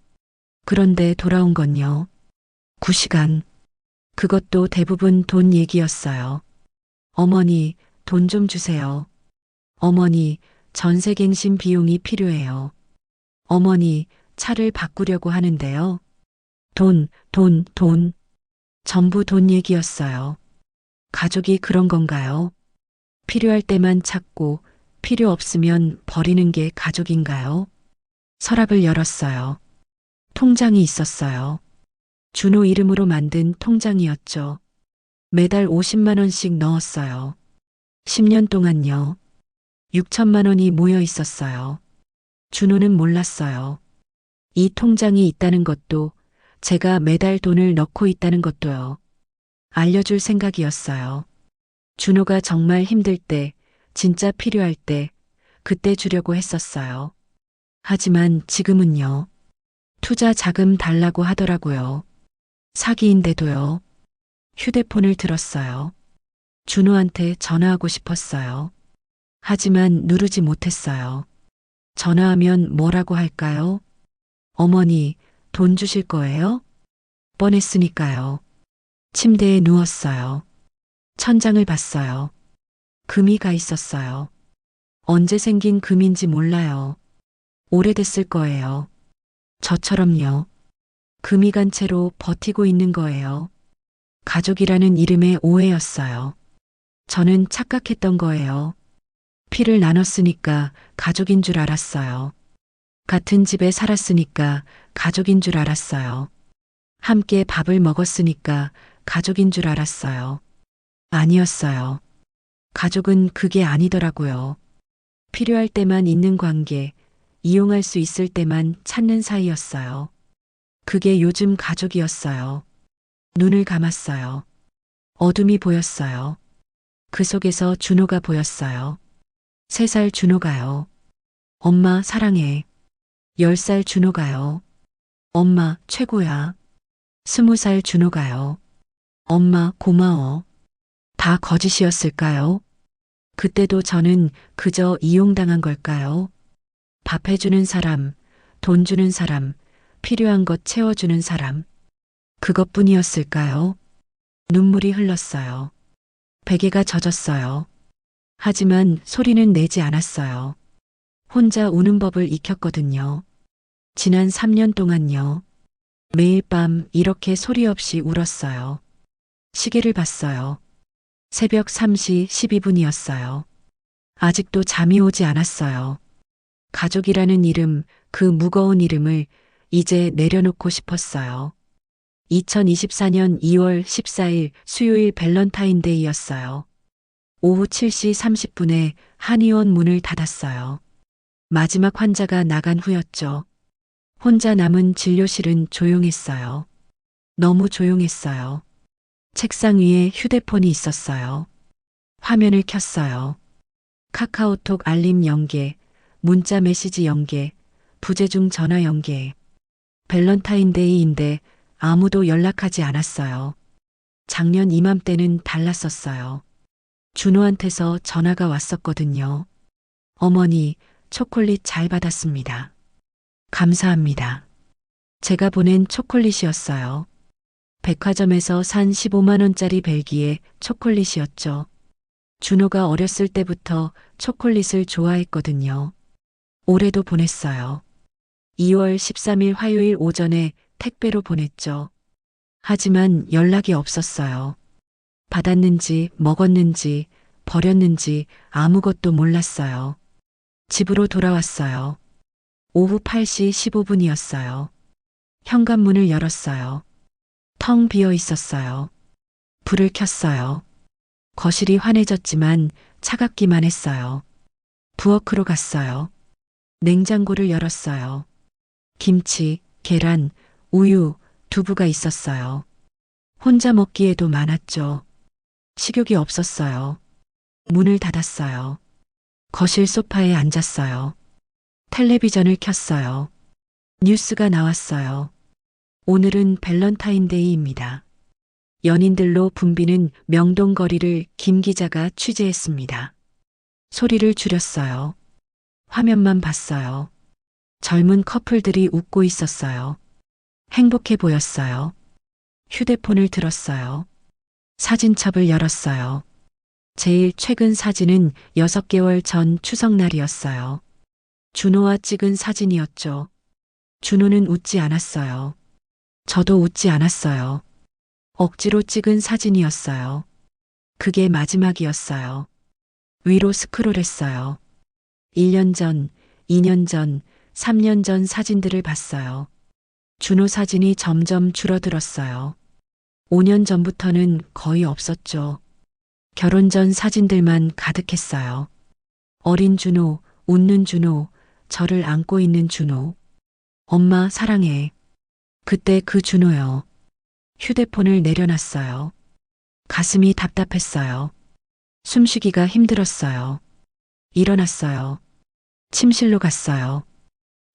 Speaker 1: 그런데 돌아온 건요. 9시간. 그것도 대부분 돈 얘기였어요. 어머니, 돈 좀 주세요. 어머니, 전세갱신 비용이 필요해요. 어머니, 차를 바꾸려고 하는데요. 돈. 전부 돈 얘기였어요. 가족이 그런 건가요? 필요할 때만 찾고 필요 없으면 버리는 게 가족인가요? 서랍을 열었어요. 통장이 있었어요. 준호 이름으로 만든 통장이었죠. 매달 50만 원씩 넣었어요. 10년 동안요. 6천만 원이 모여 있었어요. 준호는 몰랐어요. 이 통장이 있다는 것도 제가 매달 돈을 넣고 있다는 것도요. 알려줄 생각이었어요. 준호가 정말 힘들 때, 진짜 필요할 때, 그때 주려고 했었어요. 하지만 지금은요. 투자 자금 달라고 하더라고요. 사기인데도요. 휴대폰을 들었어요. 준호한테 전화하고 싶었어요. 하지만 누르지 못했어요. 전화하면 뭐라고 할까요? 어머니, 돈 주실 거예요? 뻔했으니까요. 침대에 누웠어요. 천장을 봤어요. 금이 가 있었어요. 언제 생긴 금인지 몰라요. 오래됐을 거예요. 저처럼요. 금이 간 채로 버티고 있는 거예요. 가족이라는 이름의 오해였어요. 저는 착각했던 거예요. 피를 나눴으니까 가족인 줄 알았어요. 같은 집에 살았으니까 가족인 줄 알았어요. 함께 밥을 먹었으니까 가족인 줄 알았어요. 아니었어요. 가족은 그게 아니더라고요. 필요할 때만 있는 관계, 이용할 수 있을 때만 찾는 사이였어요. 그게 요즘 가족이었어요. 눈을 감았어요. 어둠이 보였어요. 그 속에서 준호가 보였어요. 3살 준호가요. 엄마 사랑해. 10살 준호가요. 엄마 최고야. 20살 준호가요. 엄마 고마워. 다 거짓이었을까요? 그때도 저는 그저 이용당한 걸까요? 밥 해주는 사람, 돈 주는 사람, 필요한 것 채워주는 사람. 그것뿐이었을까요? 눈물이 흘렀어요. 베개가 젖었어요. 하지만 소리는 내지 않았어요. 혼자 우는 법을 익혔거든요. 지난 3년 동안요. 매일 밤 이렇게 소리 없이 울었어요. 시계를 봤어요. 새벽 3시 12분이었어요. 아직도 잠이 오지 않았어요. 가족이라는 이름, 그 무거운 이름을 이제 내려놓고 싶었어요. 2024년 2월 14일 수요일 밸런타인데이였어요. 오후 7시 30분에 한의원 문을 닫았어요. 마지막 환자가 나간 후였죠. 혼자 남은 진료실은 조용했어요. 너무 조용했어요. 책상 위에 휴대폰이 있었어요. 화면을 켰어요. 카카오톡 알림 연계, 문자 메시지 연계, 부재중 전화 연계. 밸런타인데이인데 아무도 연락하지 않았어요. 작년 이맘때는 달랐었어요. 준호한테서 전화가 왔었거든요. 어머니, 초콜릿 잘 받았습니다. 감사합니다. 제가 보낸 초콜릿이었어요. 백화점에서 산 15만 원짜리 벨기에 초콜릿이었죠. 준호가 어렸을 때부터 초콜릿을 좋아했거든요. 올해도 보냈어요. 2월 13일 화요일 오전에 택배로 보냈죠. 하지만 연락이 없었어요. 받았는지 먹었는지 버렸는지 아무것도 몰랐어요. 집으로 돌아왔어요. 오후 8시 15분이었어요. 현관문을 열었어요. 텅 비어 있었어요. 불을 켰어요. 거실이 환해졌지만 차갑기만 했어요. 부엌으로 갔어요. 냉장고를 열었어요. 김치, 계란, 우유, 두부가 있었어요. 혼자 먹기에도 많았죠. 식욕이 없었어요. 문을 닫았어요. 거실 소파에 앉았어요. 텔레비전을 켰어요. 뉴스가 나왔어요. 오늘은 밸런타인데이입니다. 연인들로 붐비는 명동거리를 김 기자가 취재했습니다. 소리를 줄였어요. 화면만 봤어요. 젊은 커플들이 웃고 있었어요. 행복해 보였어요. 휴대폰을 들었어요. 사진첩을 열었어요. 제일 최근 사진은 6개월 전 추석날이었어요. 준호와 찍은 사진이었죠. 준호는 웃지 않았어요. 저도 웃지 않았어요. 억지로 찍은 사진이었어요. 그게 마지막이었어요. 위로 스크롤했어요. 1년 전, 2년 전, 3년 전 사진들을 봤어요. 준호 사진이 점점 줄어들었어요. 5년 전부터는 거의 없었죠. 결혼 전 사진들만 가득했어요. 어린 준호, 웃는 준호, 저를 안고 있는 준호. 엄마 사랑해. 그때 그 준호요. 휴대폰을 내려놨어요. 가슴이 답답했어요. 숨쉬기가 힘들었어요. 일어났어요. 침실로 갔어요.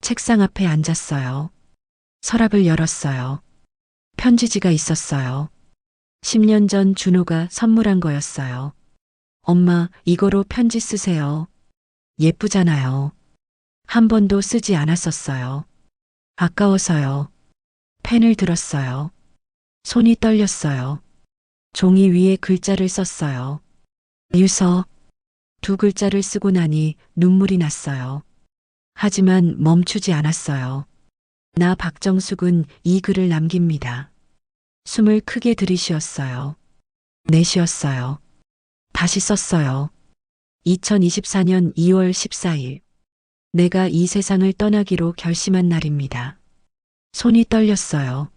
Speaker 1: 책상 앞에 앉았어요. 서랍을 열었어요. 편지지가 있었어요. 10년 전 준호가 선물한 거였어요. 엄마, 이거로 편지 쓰세요. 예쁘잖아요. 한 번도 쓰지 않았었어요. 아까워서요. 펜을 들었어요. 손이 떨렸어요. 종이 위에 글자를 썼어요. 유서. 2글자를 쓰고 나니 눈물이 났어요. 하지만 멈추지 않았어요. 나 박정숙은 이 글을 남깁니다. 숨을 크게 들이쉬었어요. 내쉬었어요. 다시 썼어요. 2024년 2월 14일. 내가 이 세상을 떠나기로 결심한 날입니다. 손이 떨렸어요.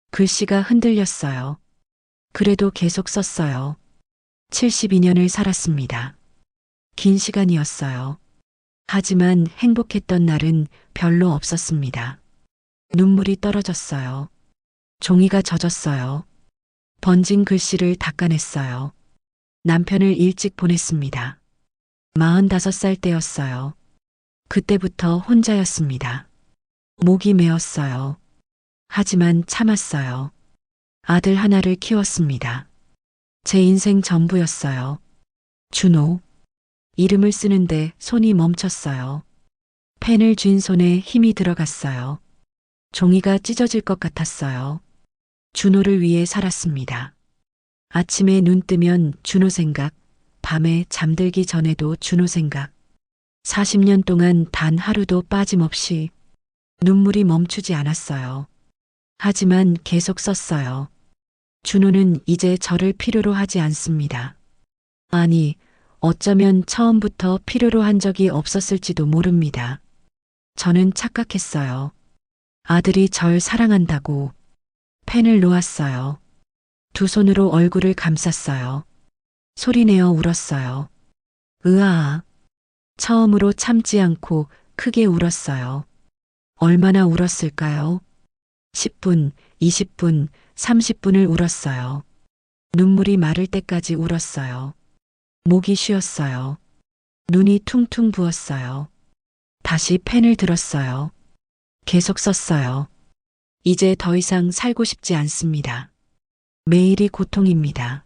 Speaker 1: 글씨가 흔들렸어요. 그래도 계속 썼어요. 72년을 살았습니다. 긴 시간이었어요. 하지만 행복했던 날은 별로 없었습니다. 눈물이 떨어졌어요. 종이가 젖었어요. 번진 글씨를 닦아냈어요. 남편을 일찍 보냈습니다. 45살 때였어요. 그때부터 혼자였습니다. 목이 메었어요. 하지만 참았어요. 아들 하나를 키웠습니다. 제 인생 전부였어요. 준호. 이름을 쓰는데 손이 멈췄어요. 펜을 쥔 손에 힘이 들어갔어요. 종이가 찢어질 것 같았어요. 준호를 위해 살았습니다. 아침에 눈 뜨면 준호 생각, 밤에 잠들기 전에도 준호 생각. 40년 동안 단 하루도 빠짐없이 눈물이 멈추지 않았어요. 하지만 계속 썼어요. 준호는 이제 저를 필요로 하지 않습니다. 아니, 어쩌면 처음부터 필요로 한 적이 없었을지도 모릅니다. 저는 착각했어요. 아들이 절 사랑한다고. 펜을 놓았어요. 두 손으로 얼굴을 감쌌어요. 소리내어 울었어요. 으아. 처음으로 참지 않고 크게 울었어요. 얼마나 울었을까요? 10분, 20분, 30분을 울었어요. 눈물이 마를 때까지 울었어요. 목이 쉬었어요. 눈이 퉁퉁 부었어요. 다시 펜을 들었어요. 계속 썼어요. 이제 더 이상 살고 싶지 않습니다. 매일이 고통입니다.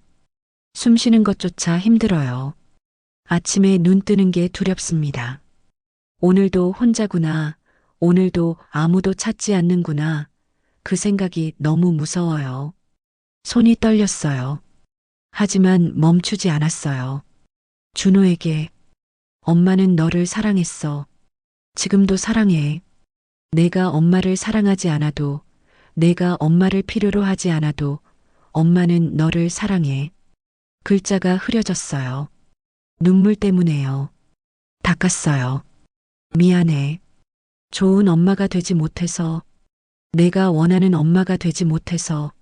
Speaker 1: 숨 쉬는 것조차 힘들어요. 아침에 눈 뜨는 게 두렵습니다. 오늘도 혼자구나. 오늘도 아무도 찾지 않는구나. 그 생각이 너무 무서워요. 손이 떨렸어요. 하지만 멈추지 않았어요. 준호에게 엄마는 너를 사랑했어. 지금도 사랑해. 내가 엄마를 사랑하지 않아도, 내가 엄마를 필요로 하지 않아도 엄마는 너를 사랑해. 글자가 흐려졌어요. 눈물 때문에요. 닦았어요. 미안해. 좋은 엄마가 되지 못해서, 내가 원하는 엄마가 되지 못해서,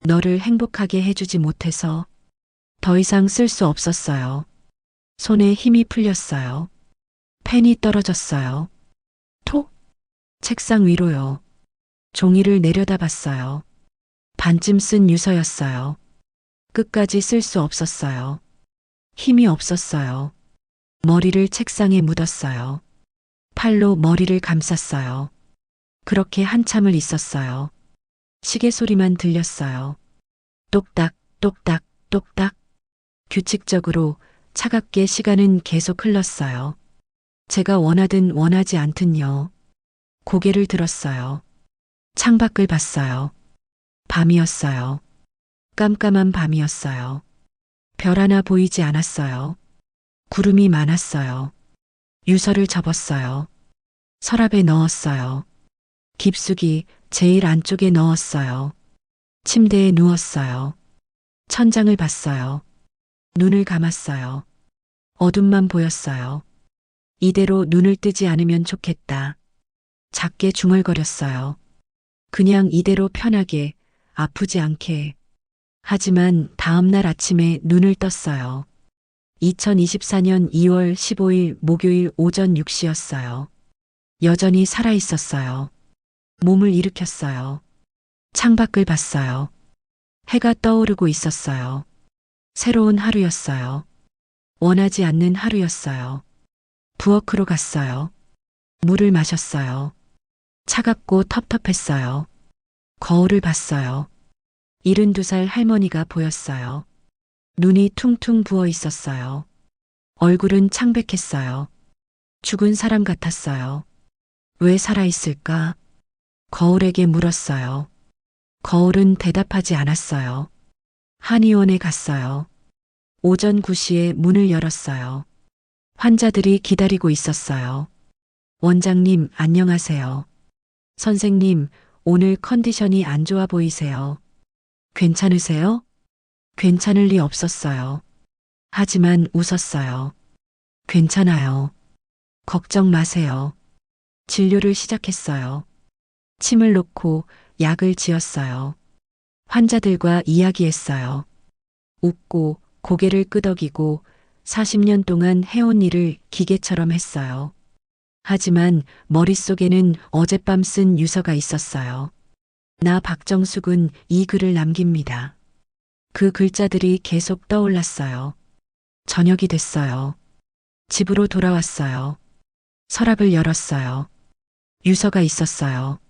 Speaker 1: 너를 행복하게 해주지 못해서 더 이상 쓸 수 없었어요. 손에 힘이 풀렸어요. 펜이 떨어졌어요. 톡! 책상 위로요. 종이를 내려다봤어요. 반쯤 쓴 유서였어요. 끝까지 쓸 수 없었어요. 힘이 없었어요. 머리를 책상에 묻었어요. 팔로 머리를 감쌌어요. 그렇게 한참을 있었어요. 시계 소리만 들렸어요. 똑딱, 똑딱, 똑딱. 규칙적으로 차갑게 시간은 계속 흘렀어요. 제가 원하든 원하지 않든요. 고개를 들었어요. 창밖을 봤어요. 밤이었어요. 깜깜한 밤이었어요. 별 하나 보이지 않았어요. 구름이 많았어요. 유서를 접었어요. 서랍에 넣었어요. 깊숙이 제일 안쪽에 넣었어요. 침대에 누웠어요. 천장을 봤어요. 눈을 감았어요. 어둠만 보였어요. 이대로 눈을 뜨지 않으면 좋겠다. 작게 중얼거렸어요. 그냥 이대로 편하게, 아프지 않게. 하지만 다음날 아침에 눈을 떴어요. 2024년 2월 15일 목요일 오전 6시였어요. 여전히 살아 있었어요. 몸을 일으켰어요. 창밖을 봤어요. 해가 떠오르고 있었어요. 새로운 하루였어요. 원하지 않는 하루였어요. 부엌으로 갔어요. 물을 마셨어요. 차갑고 텁텁했어요. 거울을 봤어요. 72살 할머니가 보였어요. 눈이 퉁퉁 부어 있었어요. 얼굴은 창백했어요. 죽은 사람 같았어요. 왜 살아있을까? 거울에게 물었어요. 거울은 대답하지 않았어요. 한의원에 갔어요. 오전 9시에 문을 열었어요. 환자들이 기다리고 있었어요. 원장님, 안녕하세요. 선생님, 오늘 컨디션이 안 좋아 보이세요. 괜찮으세요? 괜찮을 리 없었어요. 하지만 웃었어요. 괜찮아요. 걱정 마세요. 진료를 시작했어요. 침을 놓고 약을 지었어요. 환자들과 이야기했어요. 웃고 고개를 끄덕이고 40년 동안 해온 일을 기계처럼 했어요. 하지만 머릿속에는 어젯밤 쓴 유서가 있었어요. 나 박정숙은 이 글을 남깁니다. 그 글자들이 계속 떠올랐어요. 저녁이 됐어요. 집으로 돌아왔어요. 서랍을 열었어요. 유서가 있었어요.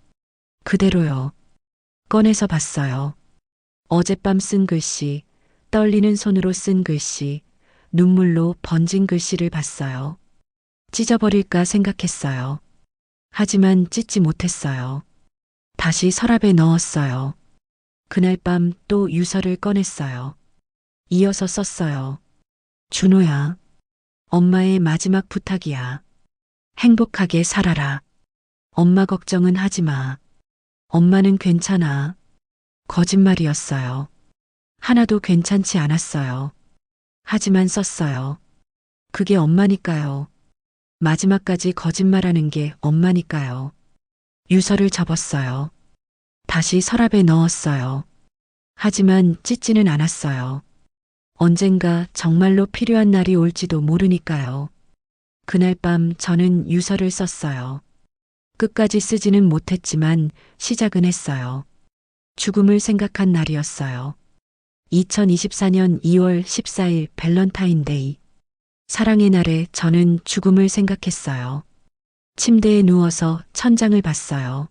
Speaker 1: 그대로요. 꺼내서 봤어요. 어젯밤 쓴 글씨, 떨리는 손으로 쓴 글씨, 눈물로 번진 글씨를 봤어요. 찢어버릴까 생각했어요. 하지만 찢지 못했어요. 다시 서랍에 넣었어요. 그날 밤 또 유서를 꺼냈어요. 이어서 썼어요. 준호야. 엄마의 마지막 부탁이야. 행복하게 살아라. 엄마 걱정은 하지 마. 엄마는 괜찮아. 거짓말이었어요. 하나도 괜찮지 않았어요. 하지만 썼어요. 그게 엄마니까요. 마지막까지 거짓말하는 게 엄마니까요. 유서를 접었어요. 다시 서랍에 넣었어요. 하지만 찢지는 않았어요. 언젠가 정말로 필요한 날이 올지도 모르니까요. 그날 밤 저는 유서를 썼어요. 끝까지 쓰지는 못했지만 시작은 했어요. 죽음을 생각한 날이었어요. 2024년 2월 14일 밸런타인데이. 사랑의 날에 저는 죽음을 생각했어요. 침대에 누워서 천장을 봤어요.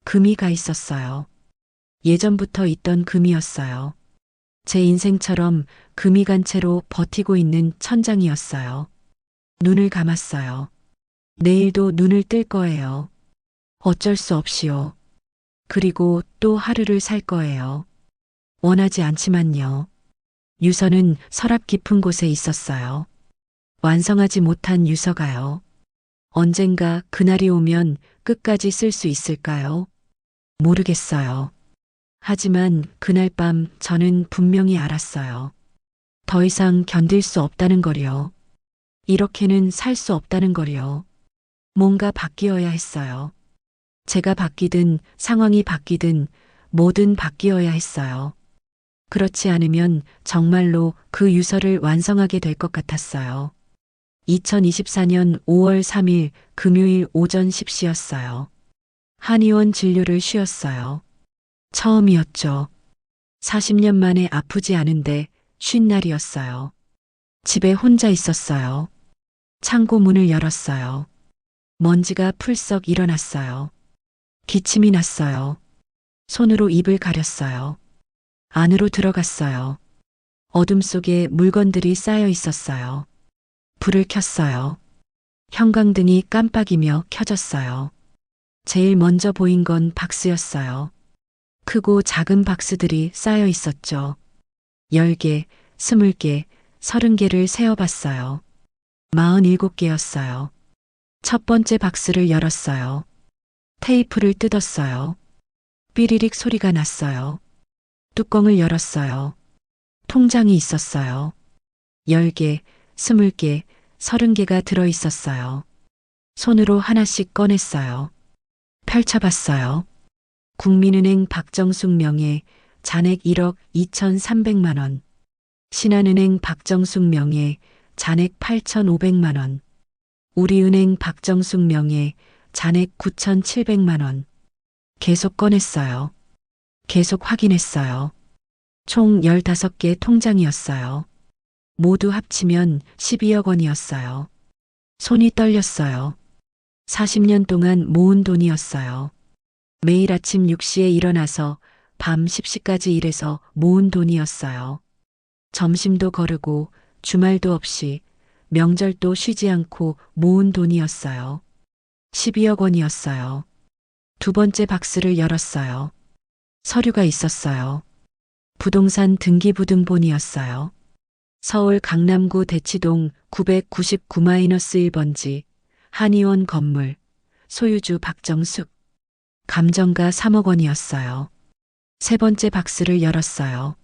Speaker 1: 금이 가 있었어요. 예전부터 있던 금이었어요. 제 인생처럼 금이 간 채로 버티고 있는 천장이었어요. 눈을 감았어요. 내일도 눈을 뜰 거예요. 어쩔 수 없이요. 그리고 또 하루를 살 거예요. 원하지 않지만요. 유서는 서랍 깊은 곳에 있었어요. 완성하지 못한 유서가요. 언젠가 그날이 오면 끝까지 쓸 수 있을까요? 모르겠어요. 하지만 그날 밤 저는 분명히 알았어요. 더 이상 견딜 수 없다는 거요. 이렇게는 살 수 없다는 거요. 뭔가 바뀌어야 했어요. 제가 바뀌든 상황이 바뀌든 뭐든 바뀌어야 했어요. 그렇지 않으면 정말로 그 유서를 완성하게 될 것 같았어요. 2024년 5월 3일 금요일 오전 10시였어요. 한의원 진료를 쉬었어요. 처음이었죠. 40년 만에 아프지 않은데 쉰 날이었어요. 집에 혼자 있었어요. 창고 문을 열었어요. 먼지가 풀썩 일어났어요. 기침이 났어요. 손으로 입을 가렸어요. 안으로 들어갔어요. 어둠 속에 물건들이 쌓여 있었어요. 불을 켰어요. 형광등이 깜빡이며 켜졌어요. 제일 먼저 보인 건 박스였어요. 크고 작은 박스들이 쌓여 있었죠. 10개, 20개, 30개를 세어봤어요. 47개였어요. 첫 번째 박스를 열었어요. 테이프를 뜯었어요. 삐리릭 소리가 났어요. 뚜껑을 열었어요. 통장이 있었어요. 10개, 20개, 30개가 들어있었어요. 손으로 하나씩 꺼냈어요. 펼쳐봤어요. 국민은행 박정숙 명의 잔액 1억 2,300만 원. 신한은행 박정숙 명의 잔액 8,500만 원. 우리은행 박정숙 명의 잔액 9,700만 원. 계속 꺼냈어요. 계속 확인했어요. 총 15개 통장이었어요. 모두 합치면 12억 원이었어요. 손이 떨렸어요. 40년 동안 모은 돈이었어요. 매일 아침 6시에 일어나서 밤 10시까지 일해서 모은 돈이었어요. 점심도 거르고 주말도 없이 명절도 쉬지 않고 모은 돈이었어요. 12억 원이었어요. 두 번째 박스를 열었어요. 서류가 있었어요. 부동산 등기부등본이었어요. 서울 강남구 대치동 999-1번지 한의원 건물 소유주 박정숙. 감정가 3억 원이었어요. 세 번째 박스를 열었어요.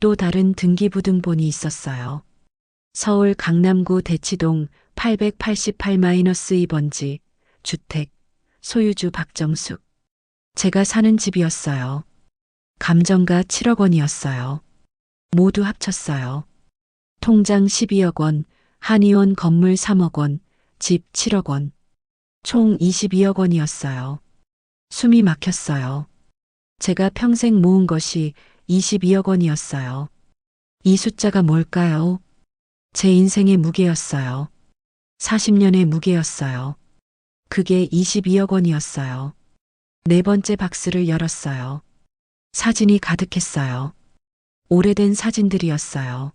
Speaker 1: 또 다른 등기부등본이 있었어요. 서울 강남구 대치동 888-2번지 주택 소유주 박정숙. 제가 사는 집이었어요. 감정가 7억 원이었어요. 모두 합쳤어요. 통장 12억 원, 한의원 건물 3억 원, 집 7억 원. 총 22억 원이었어요. 숨이 막혔어요. 제가 평생 모은 것이 22억 원이었어요. 이 숫자가 뭘까요? 제 인생의 무게였어요. 40년의 무게였어요. 그게 22억 원이었어요. 네 번째 박스를 열었어요. 사진이 가득했어요. 오래된 사진들이었어요.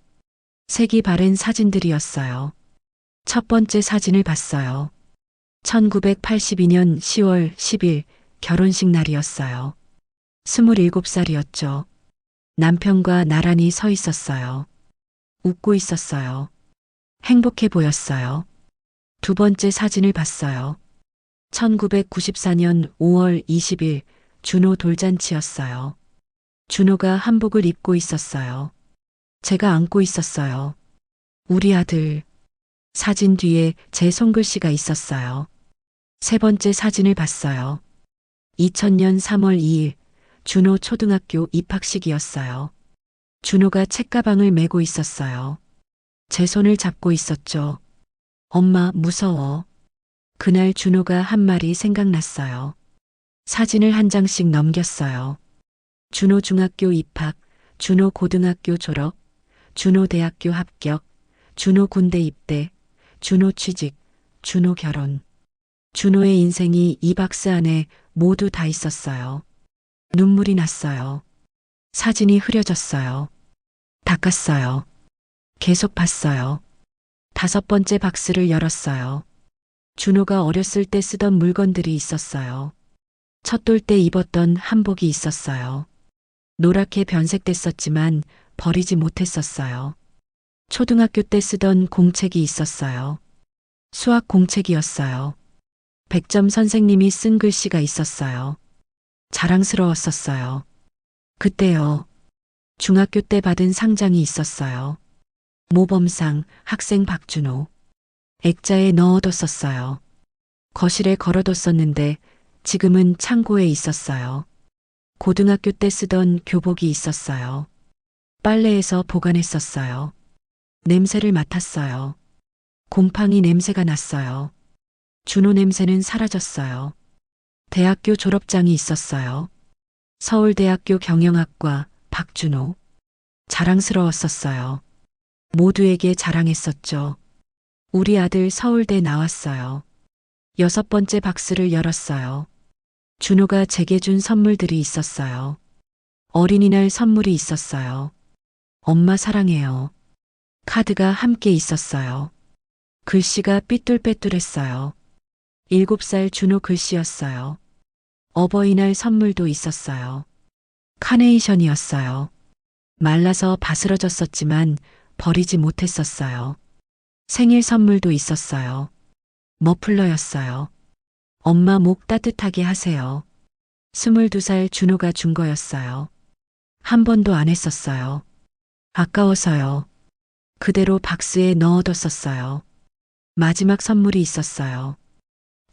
Speaker 1: 색이 바랜 사진들이었어요. 첫 번째 사진을 봤어요. 1982년 10월 10일 결혼식 날이었어요. 27살이었죠. 남편과 나란히 서 있었어요. 웃고 있었어요. 행복해 보였어요. 두 번째 사진을 봤어요. 1994년 5월 20일 준호 돌잔치였어요. 준호가 한복을 입고 있었어요. 제가 안고 있었어요. 우리 아들. 사진 뒤에 제 손글씨가 있었어요. 세 번째 사진을 봤어요. 2000년 3월 2일 준호 초등학교 입학식이었어요. 준호가 책가방을 메고 있었어요. 제 손을 잡고 있었죠. 엄마, 무서워. 그날 준호가 한 말이 생각났어요. 사진을 한 장씩 넘겼어요. 준호 중학교 입학, 준호 고등학교 졸업, 준호 대학교 합격, 준호 군대 입대, 준호 취직, 준호 결혼. 준호의 인생이 이 박스 안에 모두 다 있었어요. 눈물이 났어요. 사진이 흐려졌어요. 닦았어요. 계속 봤어요. 5번째 박스를 열었어요. 준호가 어렸을 때 쓰던 물건들이 있었어요. 첫돌 때 입었던 한복이 있었어요. 노랗게 변색됐었지만 버리지 못했었어요. 초등학교 때 쓰던 공책이 있었어요. 수학 공책이었어요. 100점 선생님이 쓴 글씨가 있었어요. 자랑스러웠었어요. 그때요. 중학교 때 받은 상장이 있었어요. 모범상 학생 박준호. 액자에 넣어뒀었어요. 거실에 걸어뒀었는데 지금은 창고에 있었어요. 고등학교 때 쓰던 교복이 있었어요. 빨래해서 보관했었어요. 냄새를 맡았어요. 곰팡이 냄새가 났어요. 준호 냄새는 사라졌어요. 대학교 졸업장이 있었어요. 서울대학교 경영학과 박준호. 자랑스러웠었어요. 모두에게 자랑했었죠. 우리 아들 서울대 나왔어요. 6번째 박스를 열었어요. 준호가 제게 준 선물들이 있었어요. 어린이날 선물이 있었어요. 엄마 사랑해요. 카드가 함께 있었어요. 글씨가 삐뚤빼뚤했어요. 7살 준호 글씨였어요. 어버이날 선물도 있었어요. 카네이션이었어요. 말라서 바스러졌었지만 버리지 못했었어요. 생일 선물도 있었어요. 머플러였어요. 엄마 목 따뜻하게 하세요. 22살 준호가 준 거였어요. 한 번도 안 했었어요. 아까워서요. 그대로 박스에 넣어뒀었어요. 마지막 선물이 있었어요.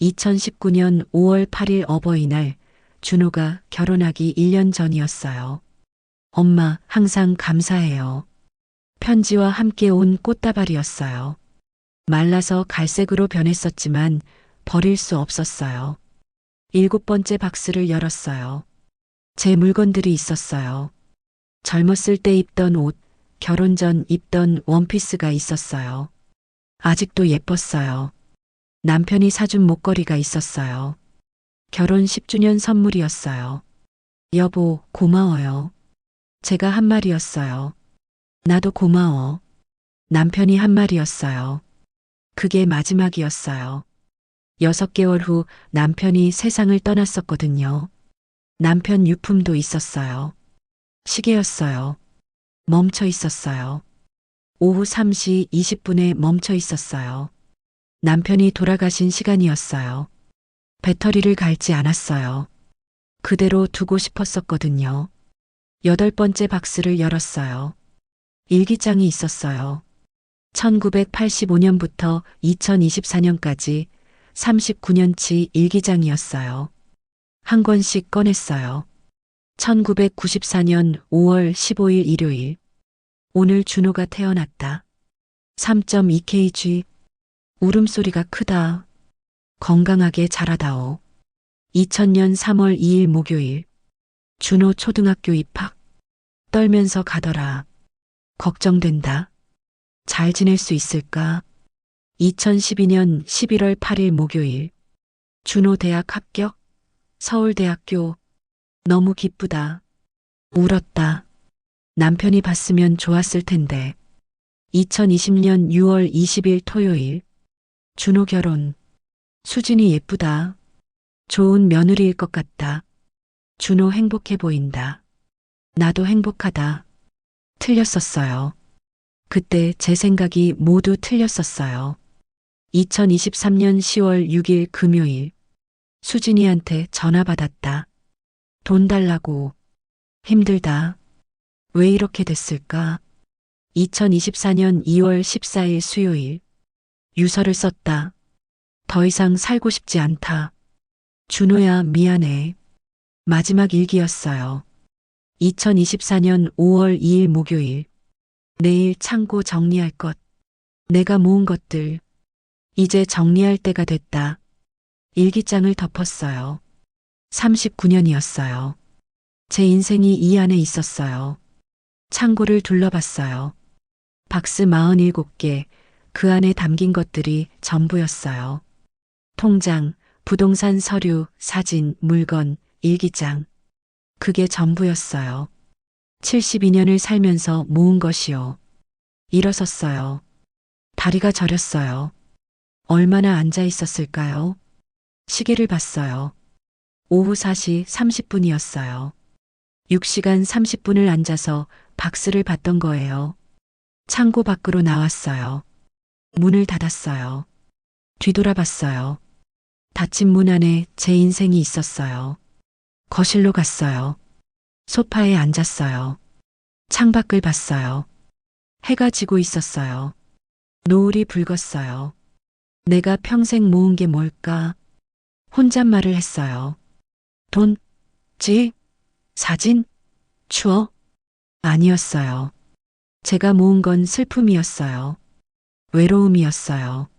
Speaker 1: 2019년 5월 8일 어버이날 준호가 결혼하기 1년 전이었어요. 엄마 항상 감사해요. 편지와 함께 온 꽃다발이었어요. 말라서 갈색으로 변했었지만 버릴 수 없었어요. 7번째 박스를 열었어요. 제 물건들이 있었어요. 젊었을 때 입던 옷, 결혼 전 입던 원피스가 있었어요. 아직도 예뻤어요. 남편이 사준 목걸이가 있었어요. 결혼 10주년 선물이었어요. 여보, 고마워요. 제가 한 말이었어요. 나도 고마워. 남편이 한 말이었어요. 그게 마지막이었어요. 6개월 후 남편이 세상을 떠났었거든요. 남편 유품도 있었어요. 시계였어요. 멈춰 있었어요. 오후 3시 20분에 멈춰 있었어요. 남편이 돌아가신 시간이었어요. 배터리를 갈지 않았어요. 그대로 두고 싶었었거든요. 8번째 박스를 열었어요. 일기장이 있었어요. 1985년부터 2024년까지 39년치 일기장이었어요. 한 권씩 꺼냈어요. 1994년 5월 15일 일요일. 오늘 준호가 태어났다. 3.2kg. 울음소리가 크다. 건강하게 자라다오. 2000년 3월 2일 목요일. 준호 초등학교 입학. 떨면서 가더라. 걱정된다. 잘 지낼 수 있을까? 2012년 11월 8일 목요일. 준호 대학 합격. 서울대학교. 너무 기쁘다. 울었다. 남편이 봤으면 좋았을 텐데. 2020년 6월 20일 토요일. 준호 결혼. 수진이 예쁘다. 좋은 며느리일 것 같다. 준호 행복해 보인다. 나도 행복하다. 틀렸었어요. 그때 제 생각이 모두 틀렸었어요. 2023년 10월 6일 금요일. 수진이한테 전화 받았다. 돈 달라고. 힘들다. 왜 이렇게 됐을까? 2024년 2월 14일 수요일. 유서를 썼다. 더 이상 살고 싶지 않다. 준호야, 미안해. 마지막 일기였어요. 2024년 5월 2일 목요일. 내일 창고 정리할 것. 내가 모은 것들. 이제 정리할 때가 됐다. 일기장을 덮었어요. 39년이었어요. 제 인생이 이 안에 있었어요. 창고를 둘러봤어요. 박스 47개, 그 안에 담긴 것들이 전부였어요. 통장, 부동산 서류, 사진, 물건, 일기장. 그게 전부였어요. 72년을 살면서 모은 것이요. 일어섰어요. 다리가 저렸어요. 얼마나 앉아 있었을까요? 시계를 봤어요. 오후 4시 30분이었어요. 6시간 30분을 앉아서 박스를 봤던 거예요. 창고 밖으로 나왔어요. 문을 닫았어요. 뒤돌아봤어요. 닫힌 문 안에 제 인생이 있었어요. 거실로 갔어요. 소파에 앉았어요. 창밖을 봤어요. 해가 지고 있었어요. 노을이 붉었어요. 내가 평생 모은 게 뭘까? 혼잣말을 했어요. 돈, 집, 사진, 추억? 아니었어요. 제가 모은 건 슬픔이었어요. 외로움이었어요.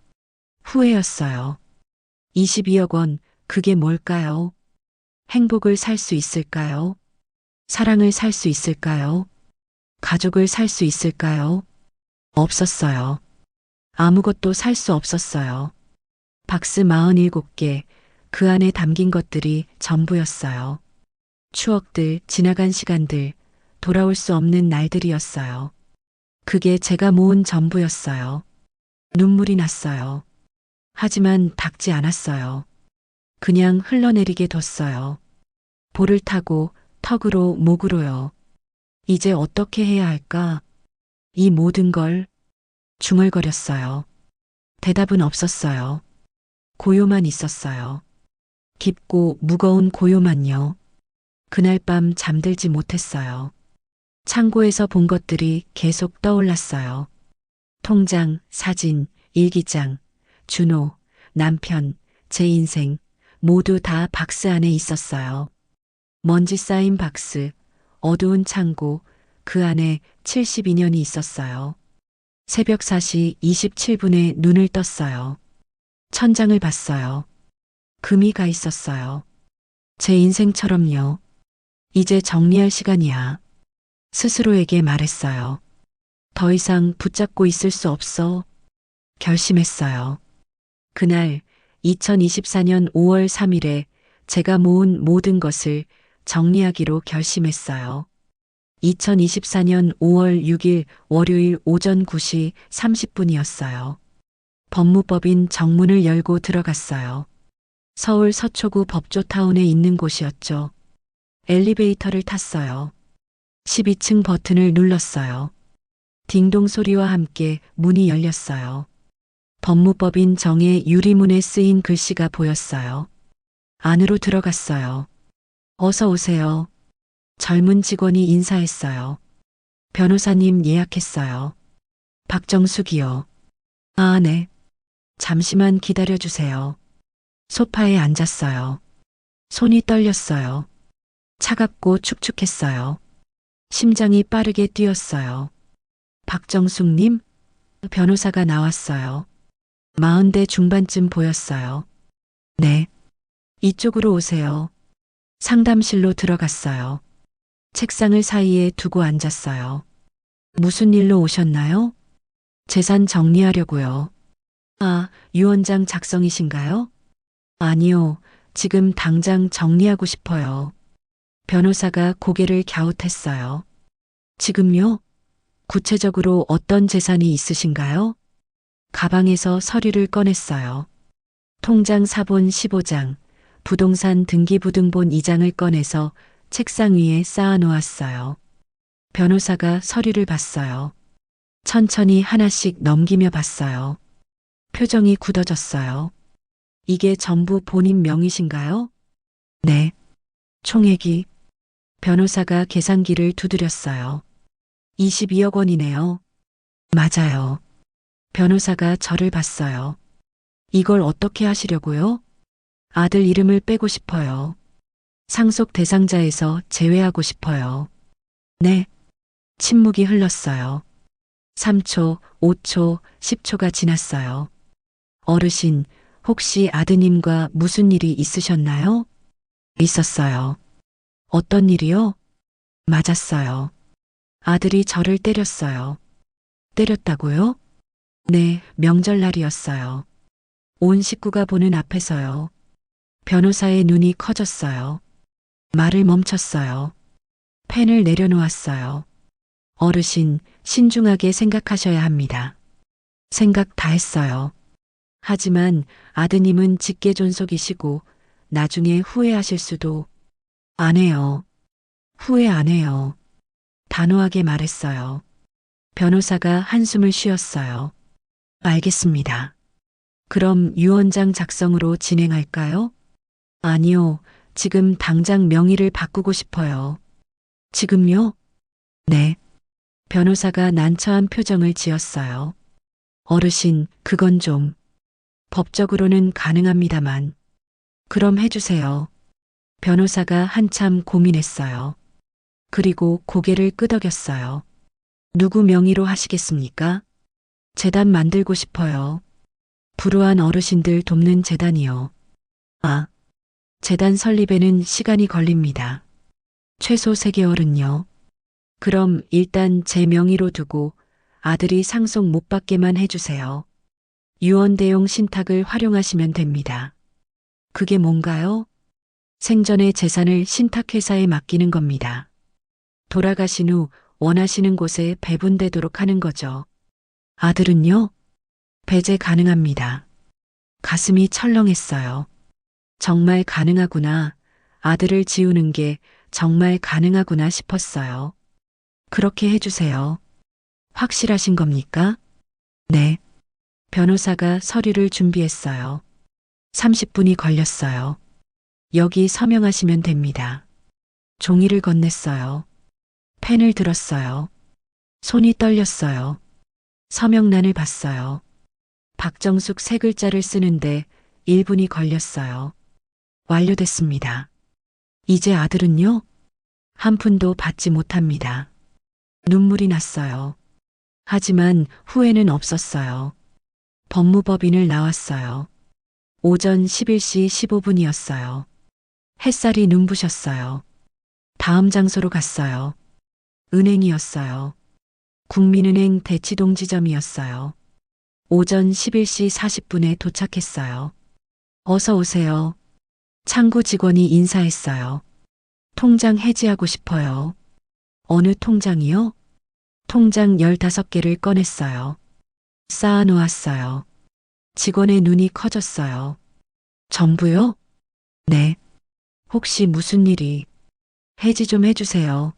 Speaker 1: 후회였어요. 22억 원, 그게 뭘까요? 행복을 살 수 있을까요? 사랑을 살 수 있을까요? 가족을 살 수 있을까요? 없었어요. 아무것도 살 수 없었어요. 박스 47개, 그 안에 담긴 것들이 전부였어요. 추억들, 지나간 시간들, 돌아올 수 없는 날들이었어요. 그게 제가 모은 전부였어요. 눈물이 났어요. 하지만 닦지 않았어요. 그냥 흘러내리게 뒀어요. 볼을 타고 턱으로 목으로요. 이제 어떻게 해야 할까? 이 모든 걸 중얼거렸어요. 대답은 없었어요. 고요만 있었어요. 깊고 무거운 고요만요. 그날 밤 잠들지 못했어요. 창고에서 본 것들이 계속 떠올랐어요. 통장, 사진, 일기장, 준호, 남편, 제 인생, 모두 다 박스 안에 있었어요. 먼지 쌓인 박스, 어두운 창고, 그 안에 72년이 있었어요. 새벽 4시 27분에 눈을 떴어요. 천장을 봤어요. 금이 가 있었어요. 제 인생처럼요. 이제 정리할 시간이야. 스스로에게 말했어요. 더 이상 붙잡고 있을 수 없어. 결심했어요. 그날 2024년 5월 3일에 제가 모은 모든 것을 정리하기로 결심했어요. 2024년 5월 6일 월요일 오전 9시 30분이었어요. 법무법인 정문을 열고 들어갔어요. 서울 서초구 법조타운에 있는 곳이었죠. 엘리베이터를 탔어요. 12층 버튼을 눌렀어요. 딩동 소리와 함께 문이 열렸어요. 법무법인 정의 유리문에 쓰인 글씨가 보였어요. 안으로 들어갔어요. 어서 오세요. 젊은 직원이 인사했어요. 변호사님 예약했어요. 박정숙이요. 아, 네. 잠시만 기다려주세요. 소파에 앉았어요. 손이 떨렸어요. 차갑고 축축했어요. 심장이 빠르게 뛰었어요. 박정숙님? 변호사가 나왔어요. 40대 중반쯤 보였어요. 네. 이쪽으로 오세요. 상담실로 들어갔어요. 책상을 사이에 두고 앉았어요. 무슨 일로 오셨나요? 재산 정리하려고요. 아, 유언장 작성이신가요? 아니요. 지금 당장 정리하고 싶어요. 변호사가 고개를 갸웃했어요. 지금요? 구체적으로 어떤 재산이 있으신가요? 가방에서 서류를 꺼냈어요. 통장 사본 15장, 부동산 등기부등본 2장을 꺼내서 책상 위에 쌓아 놓았어요. 변호사가 서류를 봤어요. 천천히 하나씩 넘기며 봤어요. 표정이 굳어졌어요. 이게 전부 본인 명의신가요? 네. 총액이. 변호사가 계산기를 두드렸어요. 22억 원이네요. 맞아요. 변호사가 저를 봤어요. 이걸 어떻게 하시려고요? 아들 이름을 빼고 싶어요. 상속 대상자에서 제외하고 싶어요. 네. 침묵이 흘렀어요. 3초, 5초, 10초가 지났어요. 어르신, 혹시 아드님과 무슨 일이 있으셨나요? 있었어요. 어떤 일이요? 맞았어요. 아들이 저를 때렸어요. 때렸다고요? 네, 명절날이었어요. 온 식구가 보는 앞에서요. 변호사의 눈이 커졌어요. 말을 멈췄어요. 펜을 내려놓았어요. 어르신, 신중하게 생각하셔야 합니다. 생각 다 했어요. 하지만 아드님은 직계존속이시고 나중에 후회하실 수도. 안 해요. 후회 안 해요. 단호하게 말했어요. 변호사가 한숨을 쉬었어요. 알겠습니다. 그럼 유언장 작성으로 진행할까요? 아니요. 지금 당장 명의를 바꾸고 싶어요. 지금요? 네. 변호사가 난처한 표정을 지었어요. 어르신, 그건 좀. 법적으로는 가능합니다만. 그럼 해주세요. 변호사가 한참 고민했어요. 그리고 고개를 끄덕였어요. 누구 명의로 하시겠습니까? 재단 만들고 싶어요. 불우한 어르신들 돕는 재단이요. 아, 재단 설립에는 시간이 걸립니다. 최소 3개월은요. 그럼 일단 제 명의로 두고 아들이 상속 못 받게만 해주세요. 유언대용 신탁을 활용하시면 됩니다. 그게 뭔가요? 생전의 재산을 신탁회사에 맡기는 겁니다. 돌아가신 후 원하시는 곳에 배분되도록 하는 거죠. 아들은요? 배제 가능합니다. 가슴이 철렁했어요. 정말 가능하구나. 아들을 지우는 게 정말 가능하구나 싶었어요. 그렇게 해주세요. 확실하신 겁니까? 네. 변호사가 서류를 준비했어요. 30분이 걸렸어요. 여기 서명하시면 됩니다. 종이를 건넸어요. 펜을 들었어요. 손이 떨렸어요. 서명란을 봤어요. 박정숙 3글자를 쓰는데 1분이 걸렸어요. 완료됐습니다. 이제 아들은요? 한 푼도 받지 못합니다. 눈물이 났어요. 하지만 후회는 없었어요. 법무법인을 나왔어요. 오전 11시 15분이었어요. 햇살이 눈부셨어요. 다음 장소로 갔어요. 은행이었어요. 국민은행 대치동 지점이었어요. 오전 11시 40분에 도착했어요. 어서 오세요. 창구 직원이 인사했어요. 통장 해지하고 싶어요. 어느 통장이요? 통장 15개를 꺼냈어요. 쌓아 놓았어요. 직원의 눈이 커졌어요. 전부요? 네. 혹시 무슨 일이? 해지 좀 해주세요.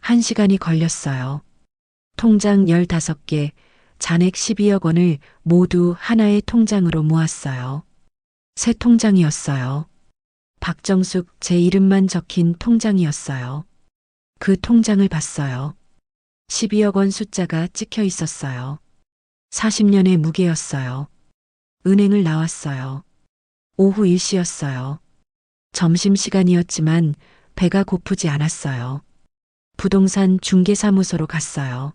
Speaker 1: 1시간이 걸렸어요. 통장 15개, 잔액 12억 원을 모두 하나의 통장으로 모았어요. 새 통장이었어요. 박정숙 제 이름만 적힌 통장이었어요. 그 통장을 봤어요. 12억 원 숫자가 찍혀 있었어요. 40년의 무게였어요. 은행을 나왔어요. 오후 1시였어요. 점심시간이었지만 배가 고프지 않았어요. 부동산 중개사무소로 갔어요.